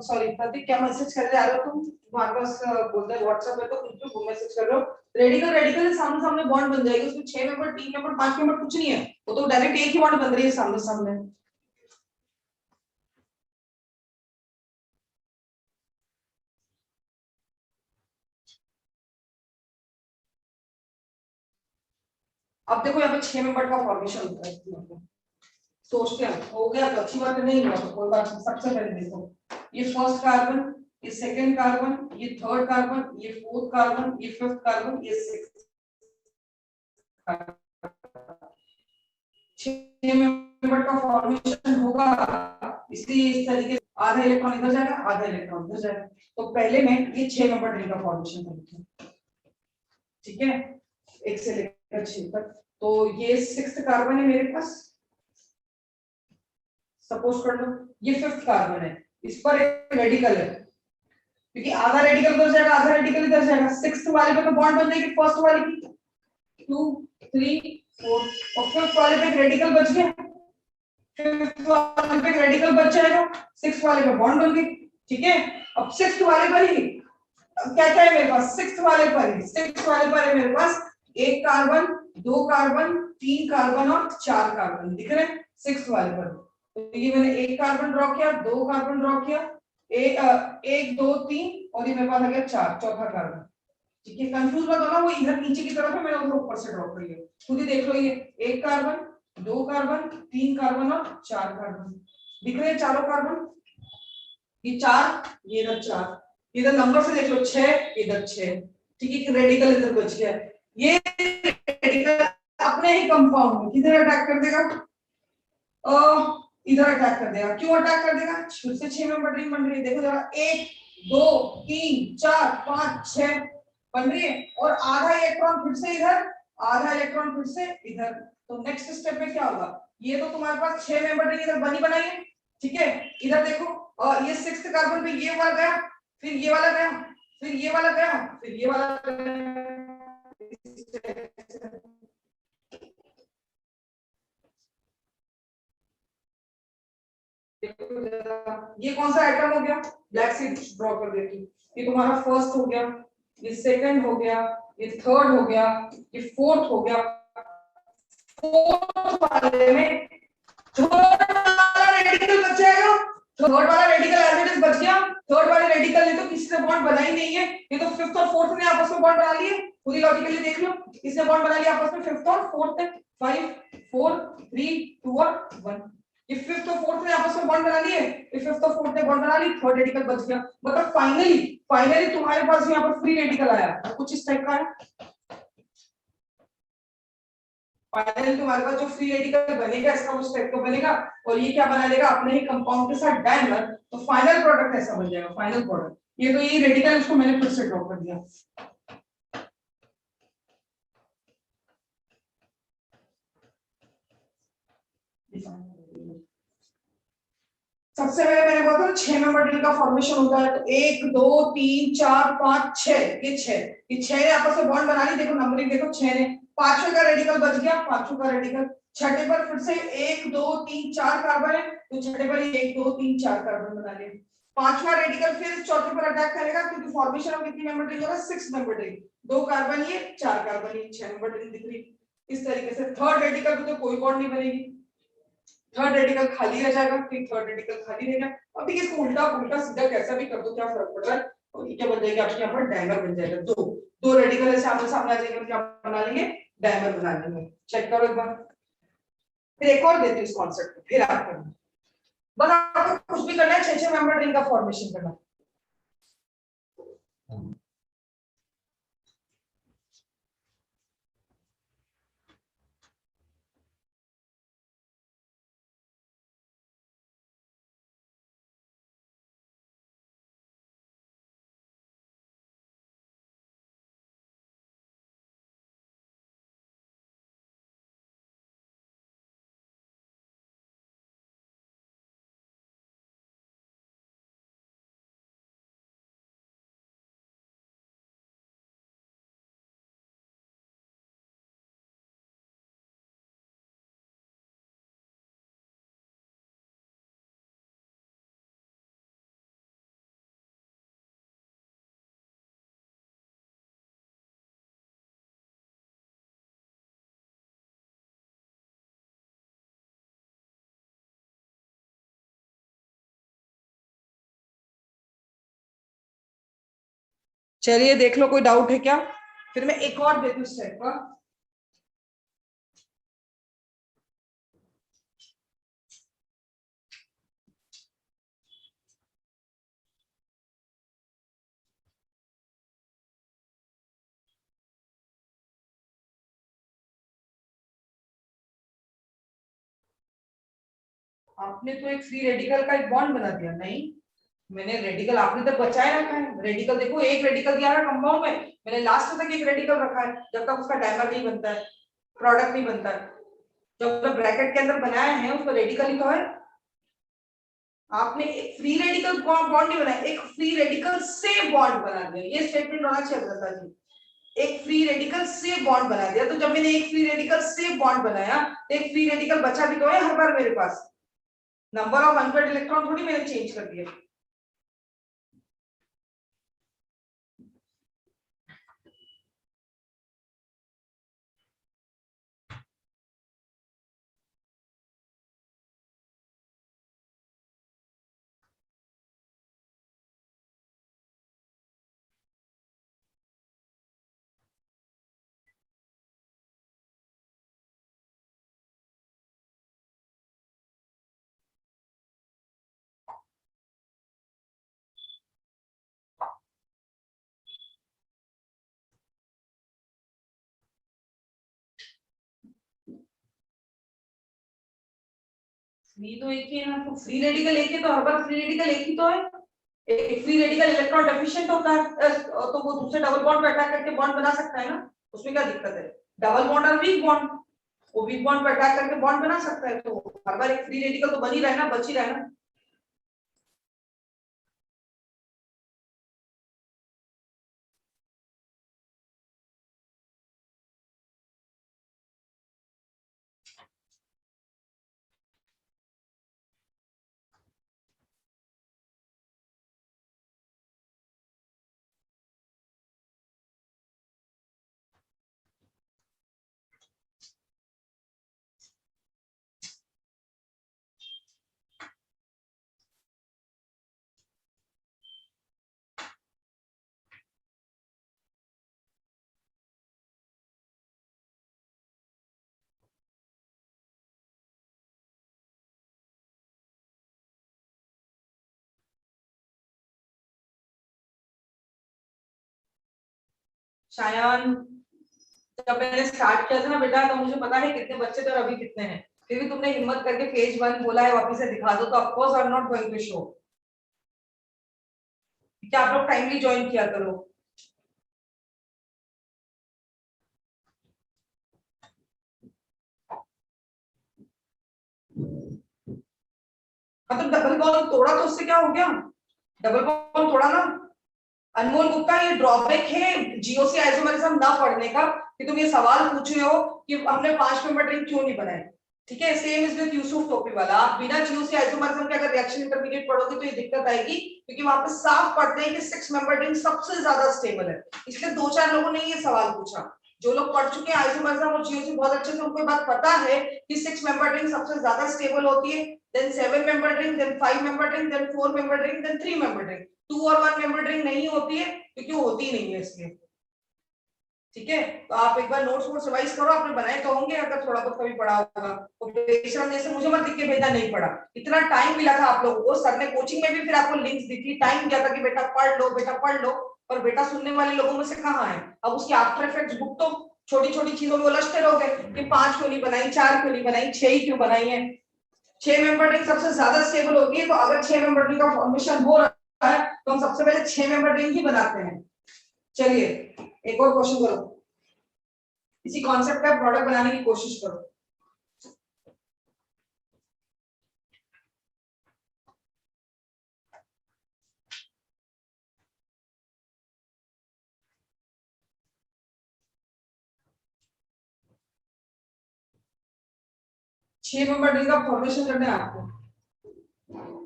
सॉरी प्रतीक, क्या मैसेज कर रहे हो तुम? तुम्हारे पास बोलते हैं व्हाट्सएप पे तो कुछ मैसेज कर रहे हो। रेडिकल रेडिकल सामने सामने बॉन्ड बन जाएगी, उसमें 6 मेंबर 3 मेंबर 5 मेंबर कुछ नहीं है, वो तो डायरेक्ट एक ही बॉन्ड बन रही है सामने सामने। अब देखो यहाँ पे 6 मेंबर का फॉर्मेशन होता है, सोचते हैं हो गया तो अच्छी बात है, नहीं हुआ तो कोई बात नहीं। सबसे पहले देखो ये फर्स्ट कार्बन, ये सेकंड कार्बन, ये थर्ड कार्बन, ये फोर्थ कार्बन, ये फिफ्थ कार्बन, ये सिक्स्थ कार्बन, 6 मेंबर का फॉर्मेशन होगा। इसलिए इस तरीके से आधा इलेक्ट्रॉन इधर जाएगा आधा इलेक्ट्रॉन इधर जाएगा। तो पहले में ये 6 मेंबर रिंग का फॉर्मेशन करेंगे, ठीक है, 1 से लेकर 6 तक। तो ये सिक्स्थ कार्बन है मेरे पास, सपोज कर लो ये फिफ्थ कार्बन है, इस पर एक रेडिकल है, क्योंकि आधा रेडिकल इधर जाएगा आधा रेडिकल इधर जाएगा। सिक्स्थ वाले पे तो बॉन्ड बन जाएगी फर्स्ट वाले की, 2 3 4, और फिफ्थ वाले पे एक रेडिकल बच गया, फिफ्थ वाले पे एक रेडिकल बच जाएगा, सिक्स्थ वाले पे बॉन्ड बन गई, ठीक है। अब सिक्स्थ वाले पर ही क्या क्या है मेरे पास, सिक्स्थ वाले पर ही, सिक्स्थ वाले पर है मेरे पास एक कार्बन, दो कार्बन, तीन कार्बन और चार कार्बन दिख रहे हैं सिक्स्थ वाले पर। तो ये मैंने एक कार्बन ड्रॉ किया, दो कार्बन ड्रॉ किया, एक दो तीन, और ये मेरे पास आ गया चार, चौथा कार्बन, ठीक है। कंफ्यूज मत होना, वो इधर नीचे की तरफ है, मैंने उधर ऊपर से ड्रॉ करी है, खुद ही देख लो। ये एक कार्बन, दो कार्बन, तीन कार्बन और चार कार्बन दिख रहे हैं चारों कार्बन, ये चार, ये इधर चार, इधर नंबर से देख लो 6, इधर 6, ठीक है। रेडिकल इधर बच गया, ये रेडिकल अपने ही कंपाउंड में किधर अटैक कर देगा, इधर अटैक कर देगा। क्यों अटैक कर देगा, फिर से 6 मेंबर रिंग बन रही है, देखो जरा, 1 2 3 4 5 6 बन रही है, और आधा इलेक्ट्रॉन फिर से इधर, आधा इलेक्ट्रॉन फिर से इधर। तो नेक्स्ट स्टेप में क्या होगा, ये तो तुम्हारे पास 6 मेंबर रिंग इधर बनी बनाई है, ठीक है। इधर देखो ये सिक्स्थ कार्बन पे ये वाला गया, फिर ये वाला गया, फिर ये वाला गया, फिर ये वाला गया। ये कौन सा आइटम हो गया, ब्लैक से ड्रॉ कर देती हूँ। ये तुम्हारा फर्स्ट हो गया, ये सेकंड हो गया, ये थर्ड हो गया, ये फोर्थ हो गया। फोर्थ वाले में थर्ड वाला रेडिकल बच जाएगा, थर्ड वाला रेडिकल एज इट इज बच गया। थर्ड वाले रेडिकल ने तो किसी से बॉन्ड बना ही नहीं है, ये तो फिफ्थ और फोर्थ ने आपस में बॉन्ड बना लिए, खुद ही लॉजिकली देख लो, इसने बॉन्ड बना लिया आपस में फिफ्थ और फोर्थ ने, 5 4 3 2 और 1। ये फिफ्थ और फोर्थ ने आपस में बॉन्ड बना लिए, ये फिफ्थ और फोर्थ ने बॉन्ड बना ली, थर्ड रेडिकल बच गया। मतलब फाइनली फाइनली तुम्हारे पास यहाँ पर फ्री रेडिकल आया, कुछ इस टाइप का है। फाइनली तुम्हारे पास जो फ्री रेडिकल बनेगा इसका उस टाइप का बनेगा, और ये क्या बना लेगा अपने ही कंपाउंड के साथ डायमर, तो फाइनल प्रोडक्ट ऐसा बन जाएगा, फाइनल प्रोडक्ट। ये तो ये रेडिकल, इसको मैंने फिर से ड्रॉ कर दिया। सबसे पहले मैंने बोला था 6 मेंबर रिंग का फॉर्मेशन होता है, तो 1 2 3 4 5 6, ये 6 ने आपस में बॉन्ड बना ली। देखो नंबरिंग देखो, 6 ने, पांचवें का रेडिकल बच गया, पांचवें का रेडिकल, छठे पर फिर से 1 2 3 4 कार्बन है, तो छठे पर 1 2 3 4 कार्बन बना लिए। पांचवा रेडिकल फिर चौथे पर अटैक करेगा, क्योंकि फॉर्मेशन ऑफ कितनी मेंबर रिंग होगा, 6 मेंबर रिंग, 2 कार्बन ये 4 कार्बन ये, 6 मेंबर रिंग दिख रही। इस तरीके से थर्ड रेडिकल पे तो कोई बॉन्ड नहीं बनेगी, थर्ड रेडिकल खाली रह जाएगा, फिर थर्ड रेडिकल खाली रहेगा। अब देखिए इसको उल्टा उल्टा सीधा कैसा भी कर दो, क्या फर्क पड़ रहा है, तो ये क्या बन जाएगा आपके यहाँ पर डायमर बन जाएगा। दो दो रेडिकल ऐसे आमने सामने आ जाएंगे, क्या बना लेंगे, डायमर बना लेंगे। चेक करो एक बार, फिर एक और देती हूँ इस कॉन्सेप्ट को, फिर आप करना। बस आपको कुछ भी करना है, 6 मेंबर रिंग का फॉर्मेशन करना। चलिए देख लो, कोई डाउट है क्या, फिर मैं एक और देती हूँ इस टाइप का। आपने तो एक फ्री रेडिकल का एक बॉन्ड बना दिया, नहीं मैंने रेडिकल आपने तक बचाए रखा है। रेडिकल देखो, एक रेडिकल दिया है कंपाउंड में, मैंने लास्ट तक एक रेडिकल रखा है, जब तक उसका डायमर नहीं बनता है, प्रोडक्ट नहीं बनता है। जब तक ब्रैकेट के अंदर बनाया है उसका रेडिकल ही तो है। आपने एक फ्री रेडिकल बॉन्ड नहीं बनाया, एक फ्री रेडिकल से बॉन्ड बना दिया, ये स्टेटमेंट होना चाहिए अग्रता जी। एक फ्री रेडिकल से बॉन्ड बना दिया, तो जब मैंने एक फ्री रेडिकल से बॉन्ड बनाया, तो एक फ्री रेडिकल बचा भी तो है हर बार मेरे पास, नंबर ऑफ अनपेयर्ड इलेक्ट्रॉन थोड़ी मैंने चेंज कर दिया। फ्री तो एक ही है ना, तो फ्री रेडिकल एक है, तो हर बार फ्री रेडिकल एक ही तो है। एक फ्री रेडिकल इलेक्ट्रॉन डेफिशिएंट होता है, तो वो दूसरे डबल बॉन्ड पे अटैक करके बॉन्ड बना सकता है ना, उसमें क्या दिक्कत है। डबल बॉन्ड और वीक बॉन्ड, वो वीक बॉन्ड पे अटैक करके बॉन्ड बना सकता है, तो हर बार एक फ्री रेडिकल तो बन ही रहना, बच ही रहना। शायन, जब मैंने स्टार्ट किया था ना बेटा, तो मुझे पता है कितने बच्चे थे और अभी कितने हैं, फिर भी तुमने हिम्मत करके पेज 1 बोला है वापस से दिखा दो, तो of course I am not going to show. क्या आप लोग टाइमली ज्वाइन किया करो। मतलब डबल बॉन्ड तोड़ा तो उससे क्या हो गया, डबल बॉन्ड तोड़ा ना। अनमोल गुप्ता, ये ड्रॉबैक है जीओसी आइसोमरिज्म ना पढ़ने का, कि तुम ये सवाल पूछ रहे हो कि हमने 5 मेंबर रिंग क्यों नहीं बनाए। ठीक है, सेम इज विद यूसुफ टोपी वाला, आप बिना जीओसी आइसोमरिज्म के अगर रिएक्शन इंटरमीडिएट पढ़ोगे तो ये दिक्कत आएगी, क्योंकि वहां पे साफ पढ़ते हैं कि 6 मेंबर रिंग सबसे ज्यादा स्टेबल है। इसलिए 2-4 लोगों ने ये सवाल पूछा, जो लोग पढ़ चुके हैं आइसोमरिज्म और जीओसी बहुत अच्छे से, उनको बात पता है कि 6 मेंबर रिंग सबसे ज्यादा स्टेबल होती है, then 7 member ring, then 5 member ring, then 4 member ring, then 3 member ring. 2 और 1 मेंबर रिंग नहीं होती है क्योंकि वो होती नहीं है इसलिए। ठीक है, तो आप एक बार नोट्स वोट्स रिवाइज करो, आपने बनाए तो होंगे अगर थोड़ा बहुत कभी पढ़ा होगा। तो बेशरम जैसे मुझे मत लिख के भेजना, नहीं पढ़ा, इतना टाइम मिला था आप लोगों को, सर ने कोचिंग में भी फिर आपको लिंक्स दी थी, टाइम दिया था कि बेटा पढ़ लो, बेटा पढ़ लो, और बेटा सुनने वाले लोगों में से कहाँ है। अब उसकी आफ्टर इफेक्ट्स बुक तो छोटी छोटी चीजों में उलझते रहोगे कि 5 क्यों नहीं बनाई, 4 क्यों नहीं बनाई, 6 ही क्यों बनाई है। 6 मेंबर रिंग सबसे ज्यादा स्टेबल होती है, तो अगर 6 मेंबर रिंग का फॉर्मेशन हो रहा है तो हम सबसे पहले 6 मेंबर रिंग ही बनाते हैं। चलिए एक और क्वेश्चन करो, इसी कॉन्सेप्ट का प्रोडक्ट बनाने की कोशिश करो। छह मेंबर रिंग का फॉर्मेशन करना है आपको,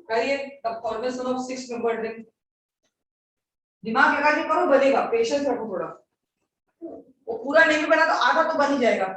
करिए the formation of 6 member ring. दिमाग लगा के करो, बनेगा, पेशेंस रखो थोड़ा, वो पूरा नहीं भी बना तो आधा तो बन ही जाएगा।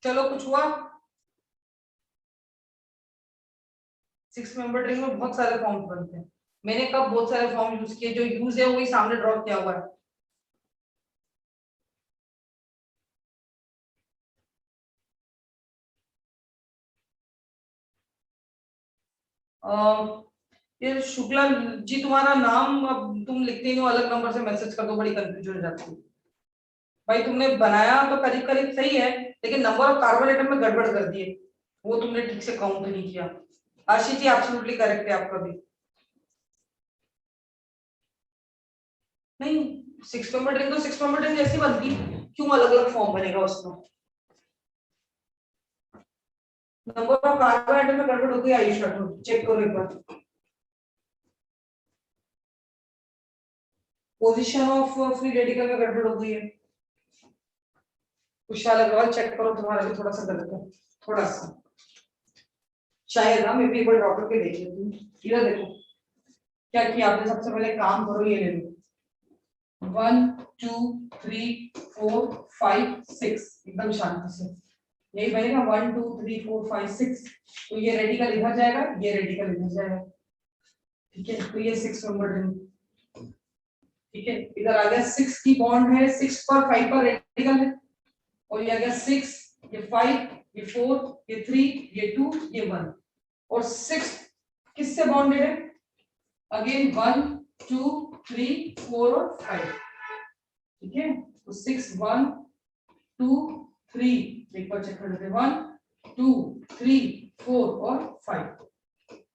चलो कुछ हुआ। 6 मेंबर रिंग में बहुत सारे फॉर्म्स बनते हैं, मैंने कब बहुत सारे फॉर्म यूज किए, जो यूज है वही सामने ड्रॉ किया हुआ है। ये शुक्ला जी, तुम्हारा नाम अब तुम लिखते ही हो, अलग नंबर से मैसेज कर दो, बड़ी कंफ्यूजन हो जाती है। भाई तुमने बनाया तो करीब करीब सही है, लेकिन नंबर ऑफ कार्बन एटम में गड़बड़ कर दिए, वो तुमने ठीक से काउंट नहीं किया। आशीष जी एब्सोल्युटली करेक्ट है आपका भी। नहीं, 6 मेंबर रिंग तो 6 मेंबर रिंग जैसी बनती, क्यों अलग अलग फॉर्म बनेगा उसमें। नंबर ऑफ कार्बन एटम में गड़बड़ हो गई, आयुष राठौर चेक करो एक बार। पोजीशन ऑफ फ्री रेडिकल में गड़बड़ हो गई है। कुशाल अग्रवाल चेक करो, तुम्हारा भी थोड़ा सा गलत है, थोड़ा सा शायद ना, मैं भी एक बार डॉक्टर के देख लेती हूँ। इधर देखो क्या किया आपने, सबसे पहले काम करो, ये ले लो 1 2 3 4 5 6 एकदम शांति से यही बनेगा 1 2 3 4 5 6। तो ये रेडिकल इधर जाएगा, ये रेडिकल इधर जाएगा, ठीक है। तो ये 6 नंबर रिंग, ठीक है। इधर आ गया 6 की बॉन्ड है, 6 पर 5 पर रेडिकल है, और ये आ गया 6, ये 5, ये 4, ये 3, ये 2, ये 1, और 6 किससे बॉन्डेड है, अगेन 1 2 3 4 और 5, ठीक है। तो 6 1 2 3 एक बार चेक कर लेते हैं, 1 2 3 4 और 5,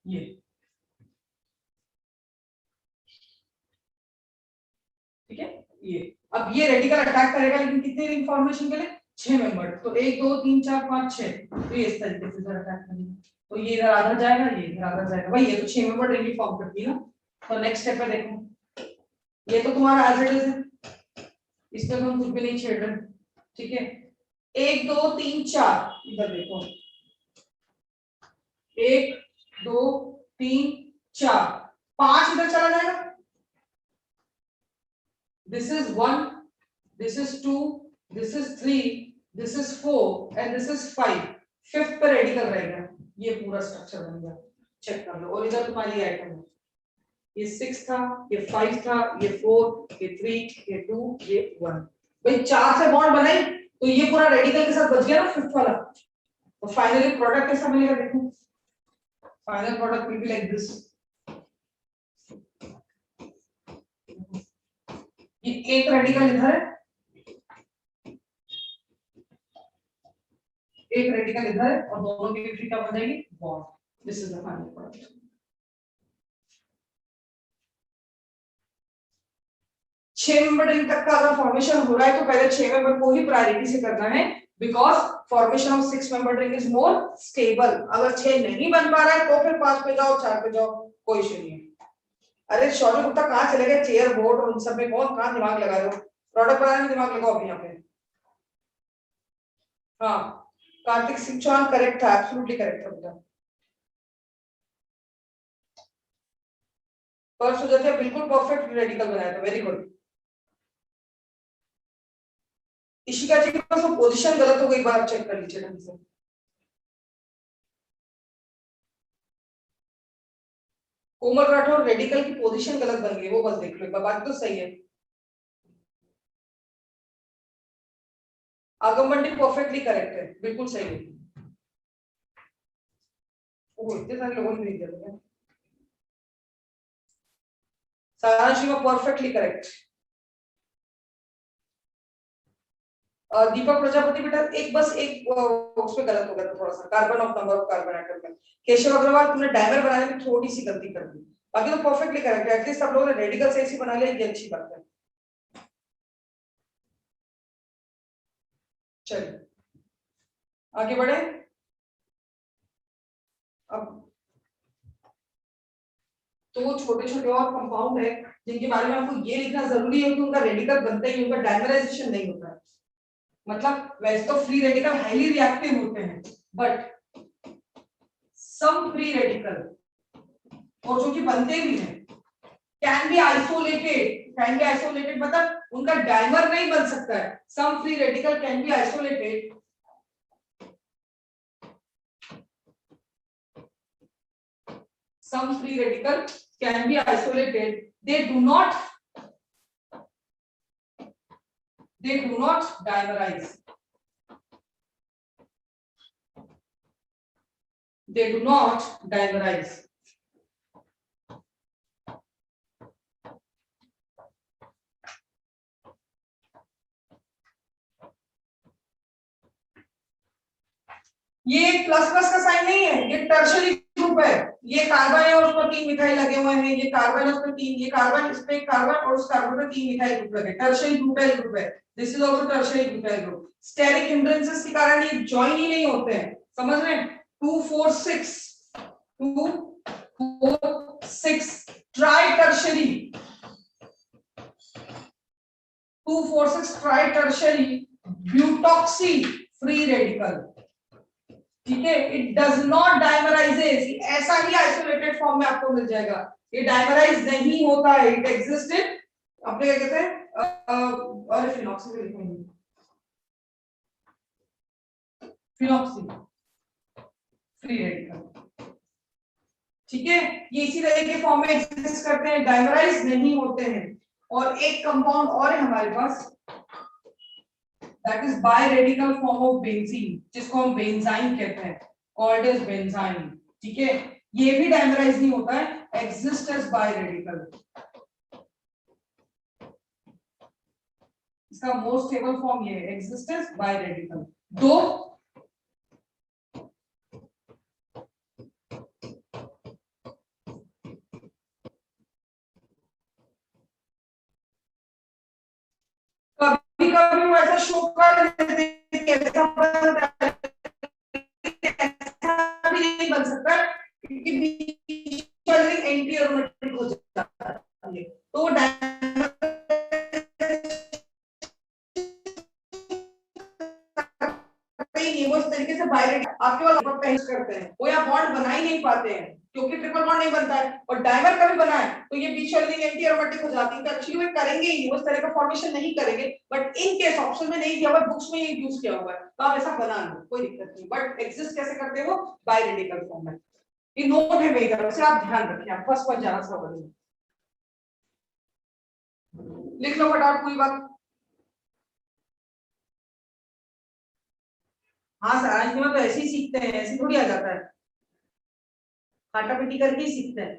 ये ठीक है। ये अब ये रेडिकल अटैक करेगा, लेकिन कितने इंफॉर्मेशन के लिए, 6 मेंबर। तो 1 2 3 4 5 6, तो ये इस तरीके से इधर अटैक करेगा। तो ये इधर आधा जाएगा, ये इधर आधा जाएगा, भाई ये तो 6 मेंबर रिंग फॉर्म करती है ना। तो नेक्स्ट स्टेप पे देखो, ये तो तुम्हारा एज इट इज है, इसमें तो हम कुछ भी नहीं छेड़ रहे, ठीक है। 1 2 3 4 इधर देखो, 1 2 3 4 5 इधर चला जाएगा, this is 1, this is 2, this is 3, this is 4 and this is 5, fifth पे रेडिकल रहेगा, ये पूरा स्ट्रक्चर बन गया, चेक कर लो। और इधर तुम्हारी आइटम है, ये 6 था, ये 5 था, ये 4, ये 3, ये 2, ये 1, भाई 4 से बॉन्ड बनाई, तो ये पूरा रेडिकल के साथ बच गया ना फिफ्थ वाला। तो फाइनली प्रोडक्ट कैसा मिलेगा देखो, final product will be like this, ये एक रेडिकल इधर है, एक रेडिकल इधर है, और दोनों की फ्री क्या बन जाएगी, bond. This is the final product. छह मेंबर रिंग तक का अगर फॉर्मेशन हो रहा है तो पहले 6 मेंबर को ही प्रायोरिटी से करना है, because formation of 6 member ring is more stable. अगर 6 नहीं बन पा रहा है तो फिर 5 पे जाओ, 4 पे जाओ, कोई इशू नहीं है। अरे शौर्य गुप्ता कहाँ चले गए, चेयर बोर्ड और उन सब में कौन कहाँ दिमाग लगा रहे हो, प्रोडक्ट बनाने में दिमाग लगाओ अभी यहाँ पे। हाँ कार्तिक सिंह चौहान करेक्ट था, एब्सोल्युटली करेक्ट था बेटा। परसों जैसे बिल्कुल परफेक्ट रेडिकल बनाया था, वेरी गुड। इशिका जी का तो पोजीशन गलत हो गई, बार चेक कर लीजिए ढंग से। कोमल राठौर रेडिकल की पोजीशन गलत बन गई, वो बस देख लो एक बार, बात तो सही है। आगमबंडी परफेक्टली करेक्ट है, बिल्कुल सही है। वो इतने सारे लोगों ने भेज दिया, सारांश में परफेक्टली करेक्ट। दीपक प्रजापति बेटा एक बस एक उसमें गलत हो गया था थोड़ा सा, carbon of number of carbon atom में। केशव अग्रवाल तुमने डायमर बनाने में थोड़ी सी गलती कर दी, बाकी तो परफेक्टली करेक्ट है। एटलीस्ट सब लोगों ने रेडिकल सही से बना लिया, ये अच्छी बात है। चलिए आगे बढ़े। अब तो छोटे छोटे और कंपाउंड है जिनके बारे में आपको ये लिखना जरूरी है कि उनका रेडिकल बनता ही, उनका डायमराइजेशन नहीं होता है। मतलब वैसे तो फ्री रेडिकल हाईली रिएक्टिव होते हैं, बट सम फ्री रेडिकल और जो कि बनते भी हैं कैन बी आइसोलेटेड, मतलब उनका डायमर नहीं बन सकता है। Some free radical can be isolated, some free radical can be isolated, they do not dimerize, they do not dimerize। ये प्लस प्लस का साइन नहीं है, ये टर्शरी ग्रुप है। ये कार्बन है और उस पर 3 मिथाइल लगे हुए हैं, ये कार्बन है उस पर 3, ये कार्बन इस पे एक कार्बन और उस कार्बन पे 3 मिथाइल ग्रुप लगे, टर्शरी ब्यूटाइल ग्रुप है। This is also tertiary butyl group. Steric hindrances के कारण ये जॉइन ही नहीं होते हैं, समझ रहे हैं। 246 tri tertiary 246 tri tertiary butoxy free radical, ठीक है। इट डज नॉट डाइमराइजेस, ऐसा ही आइसोलेटेड फॉर्म में आपको मिल जाएगा, ये डाइमराइज नहीं होता है, इट एग्जिस्टेड अपने क्या कहते हैं और फिनॉक्सी पे लिखेंगे फिनॉक्सी फ्री रेडिकल, ठीक है। ये इसी तरह के फॉर्म में एग्जिस्ट करते हैं, डाइमराइज नहीं होते हैं। और एक कंपाउंड और है हमारे पास, that is by radical form of benzene, जिसको हम बेंजाइन कहते हैं, कॉल्ड एज बेंजाइन, ठीक है। ये भी डाइमराइज नहीं होता है, एग्जिस्ट एज बाय रेडिकल। इसका मोस्ट स्टेबल फॉर्म ये है, एग्जिस्ट एज बाय रेडिकल। दो कभी कभी वो ऐसा शो कर देते हैं कि ऐसा भी नहीं बन सकता क्योंकि एंटी एरोमेटिक हो जाता है, तो वो इस तरीके से बायरेट आपके वाला पेंच करते हैं, वो या बॉन्ड बना ही नहीं पाते हैं क्योंकि ट्रिपल बॉन्ड नहीं बनता है, और डाइमर कभी बना है तो ये बीच वाली एंटी एरोमेटिक हो जाती है, तो एक्चुअली वो करेंगे ही, वो इस तरह का फॉर्मेशन नहीं करेंगे, बट इन केस ऑप्शन में नहीं दिया हुआ, बुक्स में ये यूज किया हुआ है, तो आप ऐसा बना लो, कोई दिक्कत नहीं। बट एग्जिस्ट कैसे करते हैं वो बाय रेडिकल फॉर्म में। ये नोट है मेरी तरफ से, आप ध्यान रखें, आप फर्स्ट पर जाना सवाल लिख लो फटाफट पूरी बात। हाँ सारांश में तो ऐसे ही सीखते हैं, ऐसे थोड़ी आ जाता है, काटा पिटी करके ही सीखते हैं।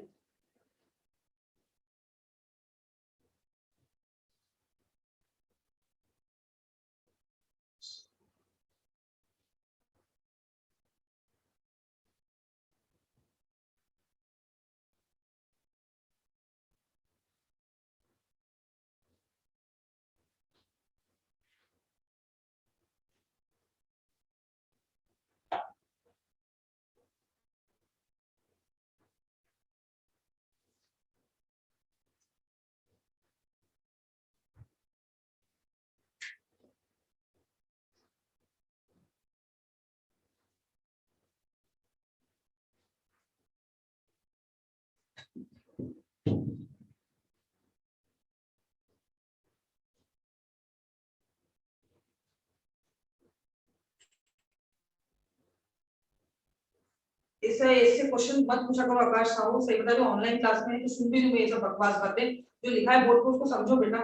इससे क्वेश्चन मत पूछा करो आकाश साहू, सही बता दो, ऑनलाइन क्लास में तो सुन भी लूंगी ये सब बकवास बातें, जो लिखा है बोर्ड पर उसको समझो बेटा,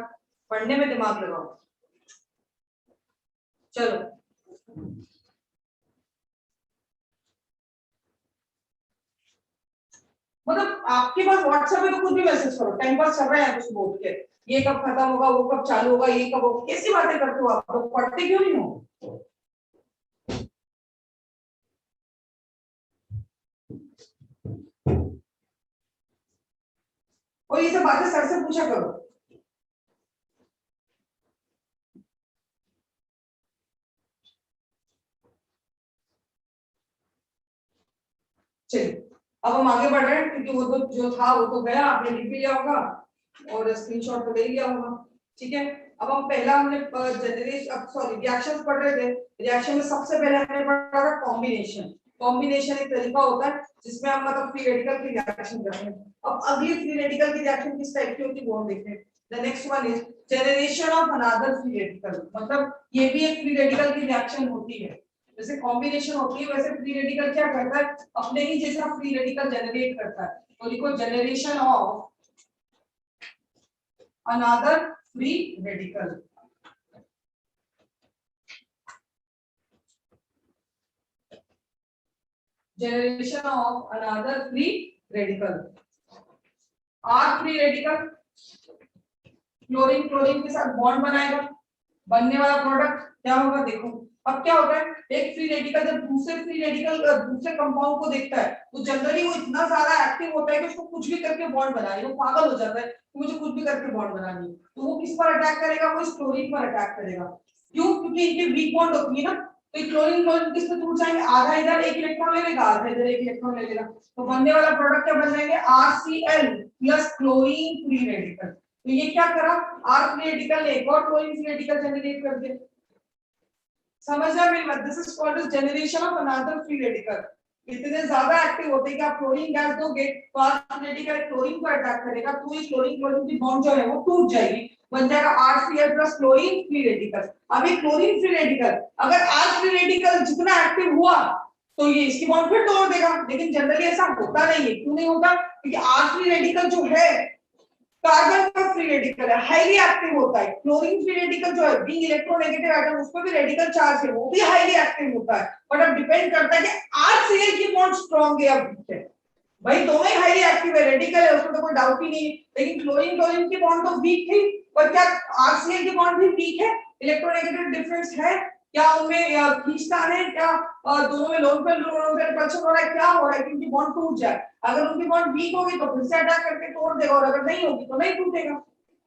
पढ़ने में दिमाग लगाओ। चलो मतलब आपके पास व्हाट्सएप में तो कुछ भी मैसेज करो, टाइम पास चल रहा है कुछ बोल के, ये कब खत्म होगा, वो कब चालू होगा, ये कब होगा, कैसी बातें करते हो आप लोग, पढ़ते क्यों नहीं हो? और ये सब बातें सर से पूछा करो। चलिए अब हम आगे बढ़ रहे हैं क्योंकि वो तो जो था वो तो गया, आपने लिख भी लिया होगा और स्क्रीनशॉट तो ले लिया होगा, ठीक है। अब हम पहला हमने जनरेशन, अब सॉरी रिएक्शंस पढ़ रहे थे, रिएक्शन में सबसे पहले हमने पढ़ा था कॉम्बिनेशन। कॉम्बिनेशन एक तरीका होता है जिसमें हम मतलब फ्री रेडिकल की रिएक्शन करते हैं। अब अगली फ्री रेडिकल की रिएक्शन किस टाइप की होती है वो हम देखते हैं। The next one is generation of another free radical, मतलब ये भी एक फ्री रेडिकल की रिएक्शन होती है, जैसे कॉम्बिनेशन होती है वैसे फ्री रेडिकल क्या करता है, अपने ही जैसा फ्री रेडिकल जनरेट करता है, तो लिखो generation of another free radical. Generation of another free radical, are free radical chlorine chlorine के साथ बॉन्ड बनाएगा, बनने वाला प्रोडक्ट क्या होगा देखो। अब क्या होता है, एक फ्री रेडिकल जब दूसरे फ्री रेडिकल दूसरे कंपाउंड को देखता है तो जनरली वो इतना ज्यादा एक्टिव होता है कि उसको कुछ भी करके बॉन्ड बनाए, वो पागल हो जाता है कि मुझे कुछ भी करके बॉन्ड बनानी है, तो वो किस पर अटैक करेगा, वो इस क्लोरीन पर अटैक करेगा। क्यों? क्योंकि इनके वीक बॉन्ड होती है ना, तो क्लोरीन क्लोरीन किस में टूट जाएंगे, आधा इधर एक इलेक्ट्रॉन ले लेगा, आधा इधर एक इलेक्ट्रॉन ले लेगा, तो बनने वाला प्रोडक्ट क्या बन जाएंगे, RCl plus chlorine free radical. तो ये क्या करा, R फ्री रेडिकल ने एक और क्लोरीन फ्री रेडिकल जनरेट कर दिया। समझना मेरी बात, this is called age generation of another free radical. इतने ज्यादा एक्टिव होते हैं कि आप क्लोरीन गैस दोगे तो R रेडिकल क्लोरीन को अटैक करेगा, तो ये क्लोरीन क्लोरीन की बॉन्ड जो है वो टूट जाएगी, बन जाएगा RCl plus chlorine free radical. अब ये क्लोरीन फ्री रेडिकल अगर R फ्री रेडिकल जितना एक्टिव हुआ तो ये इसकी बॉन्ड फिर तोड़ देगा, लेकिन जनरली ऐसा होता नहीं है। क्यों नहीं होता, क्योंकि R फ्री रेडिकल जो है कार्बन का फ्री रेडिकल है, हाईली एक्टिव होता है। क्लोरीन फ्री रेडिकल जो है बीइंग इलेक्ट्रोनेगेटिव एटम, उसमें भी रेडिकल चार्ज है, वो भी हाईली एक्टिव होता है। बट अब डिपेंड करता है कि RCl की बॉन्ड स्ट्रांग है या वीक है। भाई दोनों ही हाईली एक्टिव है, रेडिकल है, उसमें तो कोई डाउट ही नहीं है, लेकिन क्लोरीन क्लोरीन की बॉन्ड तो वीक थी, पर क्या RCl की बॉन्ड भी वीक है, इलेक्ट्रोनेगेटिव डिफरेंस है क्या उनमें, खींचतान है क्या, दोनों में लोन पे रिपल्शन हो रहा है, क्या हो रहा है कि उनकी बॉन्ड टूट जाए। अगर उनकी बॉन्ड वीक होगी तो फिर से अटैक करके तोड़ देगा, और अगर नहीं होगी तो नहीं टूटेगा।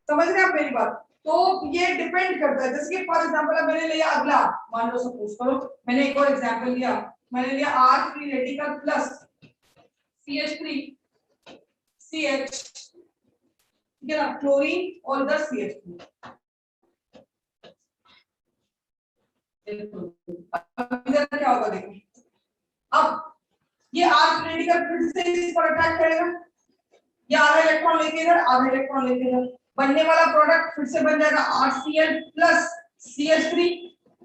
समझ रहे हैं आप मेरी बात, तो ये डिपेंड करता है। जैसे कि फॉर एग्जांपल अब मैंने लिया अगला, मान लो सपोज करो मैंने एक और एग्जांपल लिया, मैंने लिया R free radical plus CH3 CH, ठीक है ना, क्लोरीन और इधर CH3। इधर क्या होगा देखो, अब ये R रेडिकल फिर से इस पर अटैक करेगा, ये आधा इलेक्ट्रॉन लेके इधर, आधा इलेक्ट्रॉन लेके इधर, बनने वाला प्रोडक्ट फिर से बन जाएगा RCl plus CH3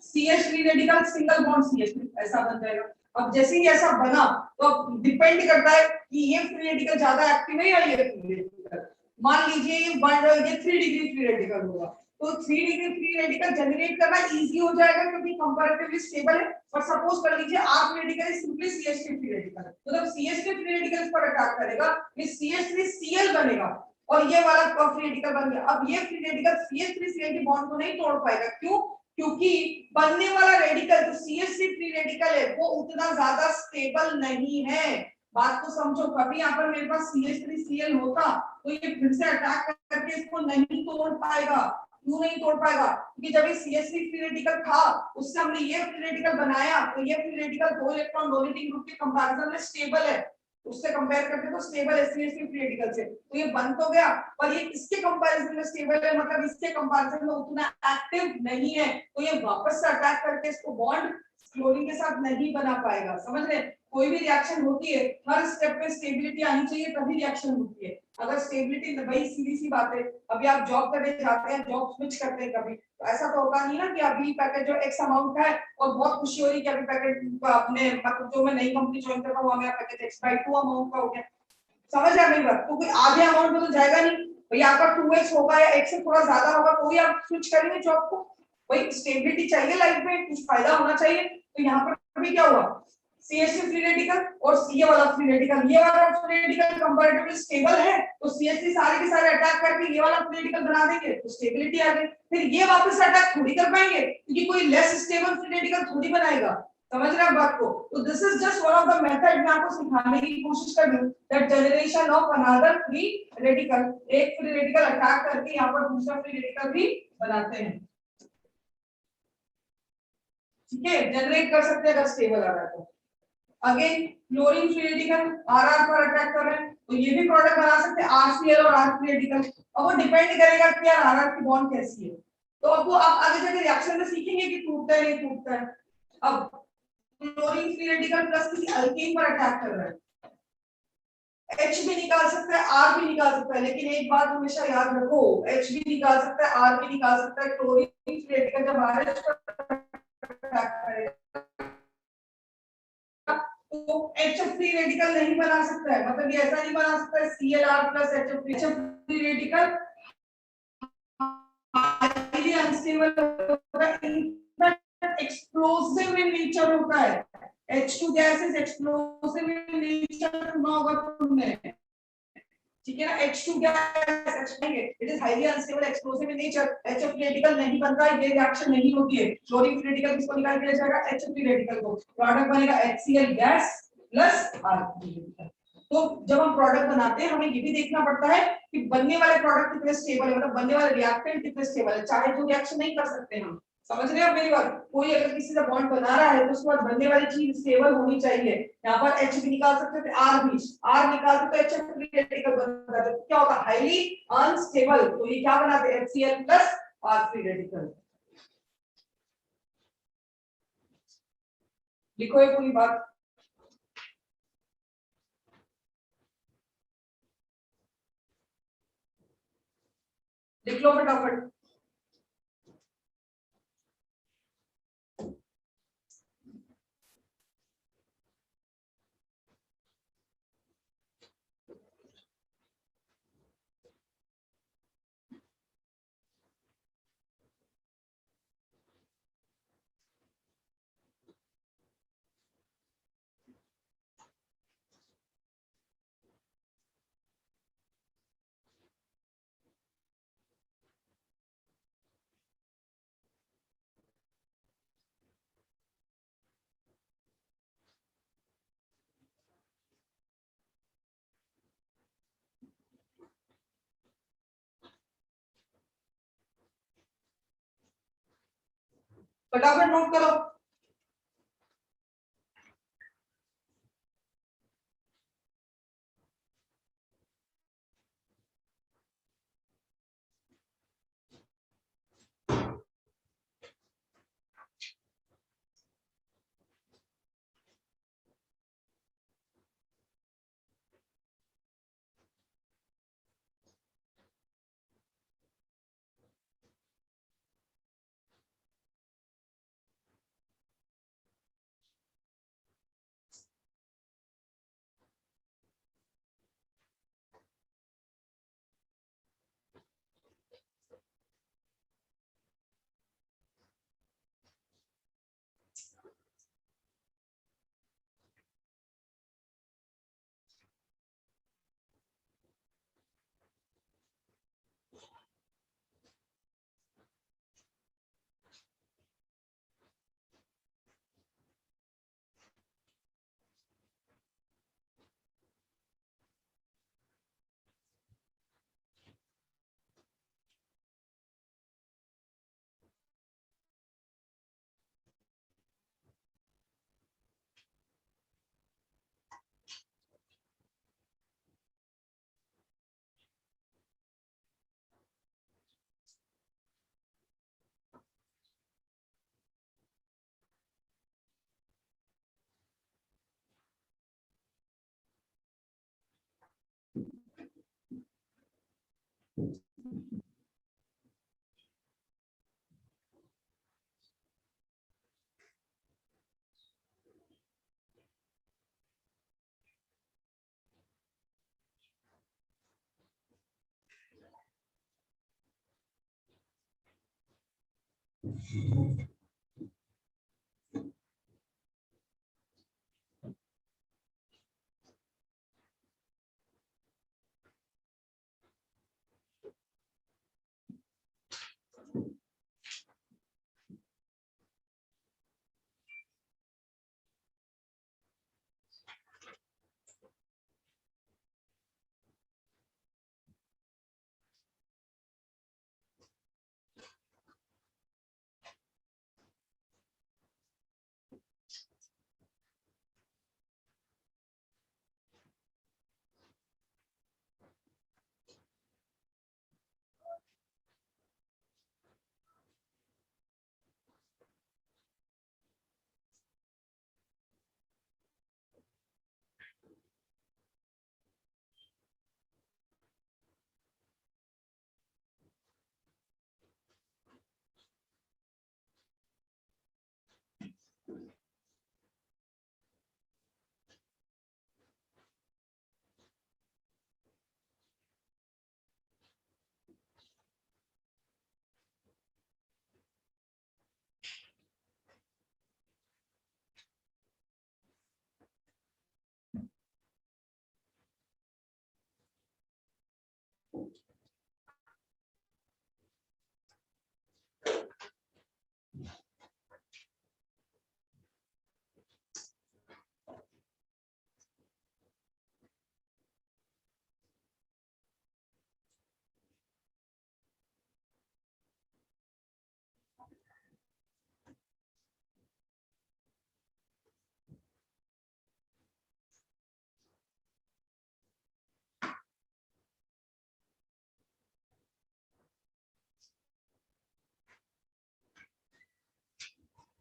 CH3 radical single bond CH3, ऐसा बन जाएगा। अब जैसे ही ऐसा बना तो अब डिपेंड करता है कि ये फ्री रेडिकल ज्यादा एक्टिव है या ये फ्री रेडिकल। मान लीजिए ये 3 डिग्री फ्री रेडिकल होगा, तो 3 डिग्री फ्री रेडिकल जनरेट करना इजी हो जाएगा क्योंकि कंपैरेटिवली स्टेबल है। और सपोज कर लीजिए R radical is simply CH3 free radical, तो जब CH3 फ्री रेडिकल पर अटैक करेगा ये CH3Cl बनेगा और ये वाला फ्री रेडिकल बन गया। अब ये फ्री रेडिकल CH3Cl की बॉन्ड को नहीं तोड़ पाएगा, क्यों, क्योंकि बनने वाला रेडिकल जो CH3 फ्री रेडिकल है वो उतना ज्यादा स्टेबल नहीं है। बात को समझो, कभी यहाँ पर मेरे पास CH3Cl होता तो ये फिर से अटैक करके इसको नहीं तोड़ पाएगा। क्यों नहीं तोड़ पाएगा, क्योंकि जब ये CH3 फ्री रेडिकल था उससे हमने ये फ्री रेडिकल बनाया, तो ये free radical 2 electron donating group के कंपैरिजन में स्टेबल है, उससे कंपेयर करते तो स्टेबल है CH3 फ्री रेडिकल से, तो ये बन तो गया, पर ये इसके कंपैरिजन में स्टेबल है, मतलब इसके कंपैरिजन में उतना एक्टिव नहीं है, तो ये वापस से अटैक करके इसको बॉन्ड क्लोरीन के साथ नहीं बना पाएगा। समझ रहे, कोई भी रिएक्शन होती है हर स्टेप पे स्टेबिलिटी आनी चाहिए तभी रिएक्शन होती है। अगर स्टेबिलिटी, भाई सीधी सी बात है, अभी आप जॉब करने जाते हैं, जॉब स्विच करते हैं कभी, तो ऐसा तो होता नहीं ना कि अभी पैकेज जो एक्स अमाउंट है और बहुत खुशी हो रही कि अभी पैकेज अपने मतलब जो मैं नई कंपनी ज्वाइन कर रहा हूं मेरा पैकेज x/2 अमाउंट का हो गया। समझ रहे मेरी बात, तो कोई आधे अमाउंट में तो जाएगा नहीं भाई, आपका 2x होगा या x से थोड़ा ज्यादा होगा तो ही आप स्विच करेंगे जॉब को। भाई स्टेबिलिटी चाहिए लाइफ में, कुछ फायदा होना चाहिए, तो यहाँ पर भी क्या हुआ, CH3 फ्री रेडिकल और ये वाला फ्री रेडिकल, ये वाला फ्री रेडिकल कंपैरेटिवली स्टेबल है, तो CH3 सारे के सारे अटैक करके ये वाला फ्री रेडिकल बना देंगे तो स्टेबिलिटी आ गई। फिर ये वापस अटैक थोड़ी कर पाएंगे क्योंकि कोई लेस स्टेबल फ्री रेडिकल थोड़ी बनाएगा। समझ रहे हैं बात को, तो this is just one of the method मैं आपको सिखाने की कोशिश कर रही हूं, that generation of another free radical, एक फ्री रेडिकल अटैक करके यहाँ पर दूसरा फ्री रेडिकल भी बनाते हैं। ठीक है, जनरेट कर सकते हैं अगर स्टेबल आ रहा है तो। Again chlorine free radical RR पर अटैक कर रहे हैं तो ये भी प्रोडक्ट बना सकते हैं RCl और R फ्री रेडिकल। अब वो डिपेंड करेगा कि यार RR की बॉन्ड कैसी है, तो अब वो आप आगे जाके रिएक्शन में सीखेंगे कि टूटता है नहीं टूटता है। अब क्लोरीन फ्री रेडिकल प्लस किसी अल्केन पर अटैक कर रहा है, H भी निकाल सकता है R भी निकाल सकता है, लेकिन एक बात हमेशा याद रखो, H भी निकाल सकता है R भी निकाल सकता है। क्लोरीन फ्री रेडिकल जब RH पर अटैक करेगा तो HF फ्री रेडिकल नहीं बना सकता है, मतलब ये ऐसा नहीं बना सकता है ClR plus HF free radical highly unstable होता है, एक्सप्लोसिव इन नेचर होता है। H2 gas is explosive in nature, सुना होगा तुमने, ठीक है ना, H2 gas it is highly unstable explosive in nature, HF radical नहीं बनता है, ये रिएक्शन नहीं होती है। क्लोरीन फ्री रेडिकल किसको निकाल के ले जाएगा, HF फ्री रेडिकल को, प्रोडक्ट बनेगा HCl gas plus R free radical. तो जब हम प्रोडक्ट बनाते हैं हमें ये भी देखना पड़ता है कि बनने वाले प्रोडक्ट कितने स्टेबल है, मतलब बनने वाले रिएक्टेंट कितने स्टेबल है, चाहे तो रिएक्शन नहीं कर सकते हम, समझ रहे हो मेरी बात? कोई अगर किसी से बॉन्ड बना रहा है तो उसके बाद बनने वाली चीज स्टेबल होनी चाहिए। यहाँ पर H भी निकाल सकते थे, R भी, R निकालते तो HF फ्री रेडिकल बनता है, तो क्या होता है हाईली अनस्टेबल, तो ये क्या बनाते हैं HCl plus R free radical. लिखो ये पूरी बात। लिख लो फटाफट। फटाफट नोट करो।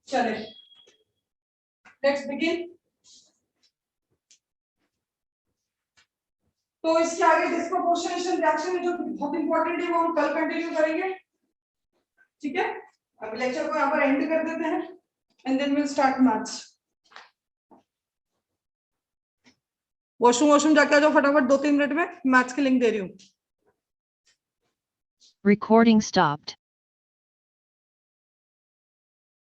चले, लेट्स बिगिन। तो इसके आगे डिस्प्रोपोर्शनेशन रिएक्शन जो बहुत इंपॉर्टेंट है वो हम कल कंटिन्यू करेंगे, ठीक है। अब लेक्चर को यहाँ पर एंड कर देते हैं and then will start maths. Washroom जाके आ जाओ फटाफट, 2-3 मिनट में मैथ्स की लिंक दे रही हूँ। Recording stopped.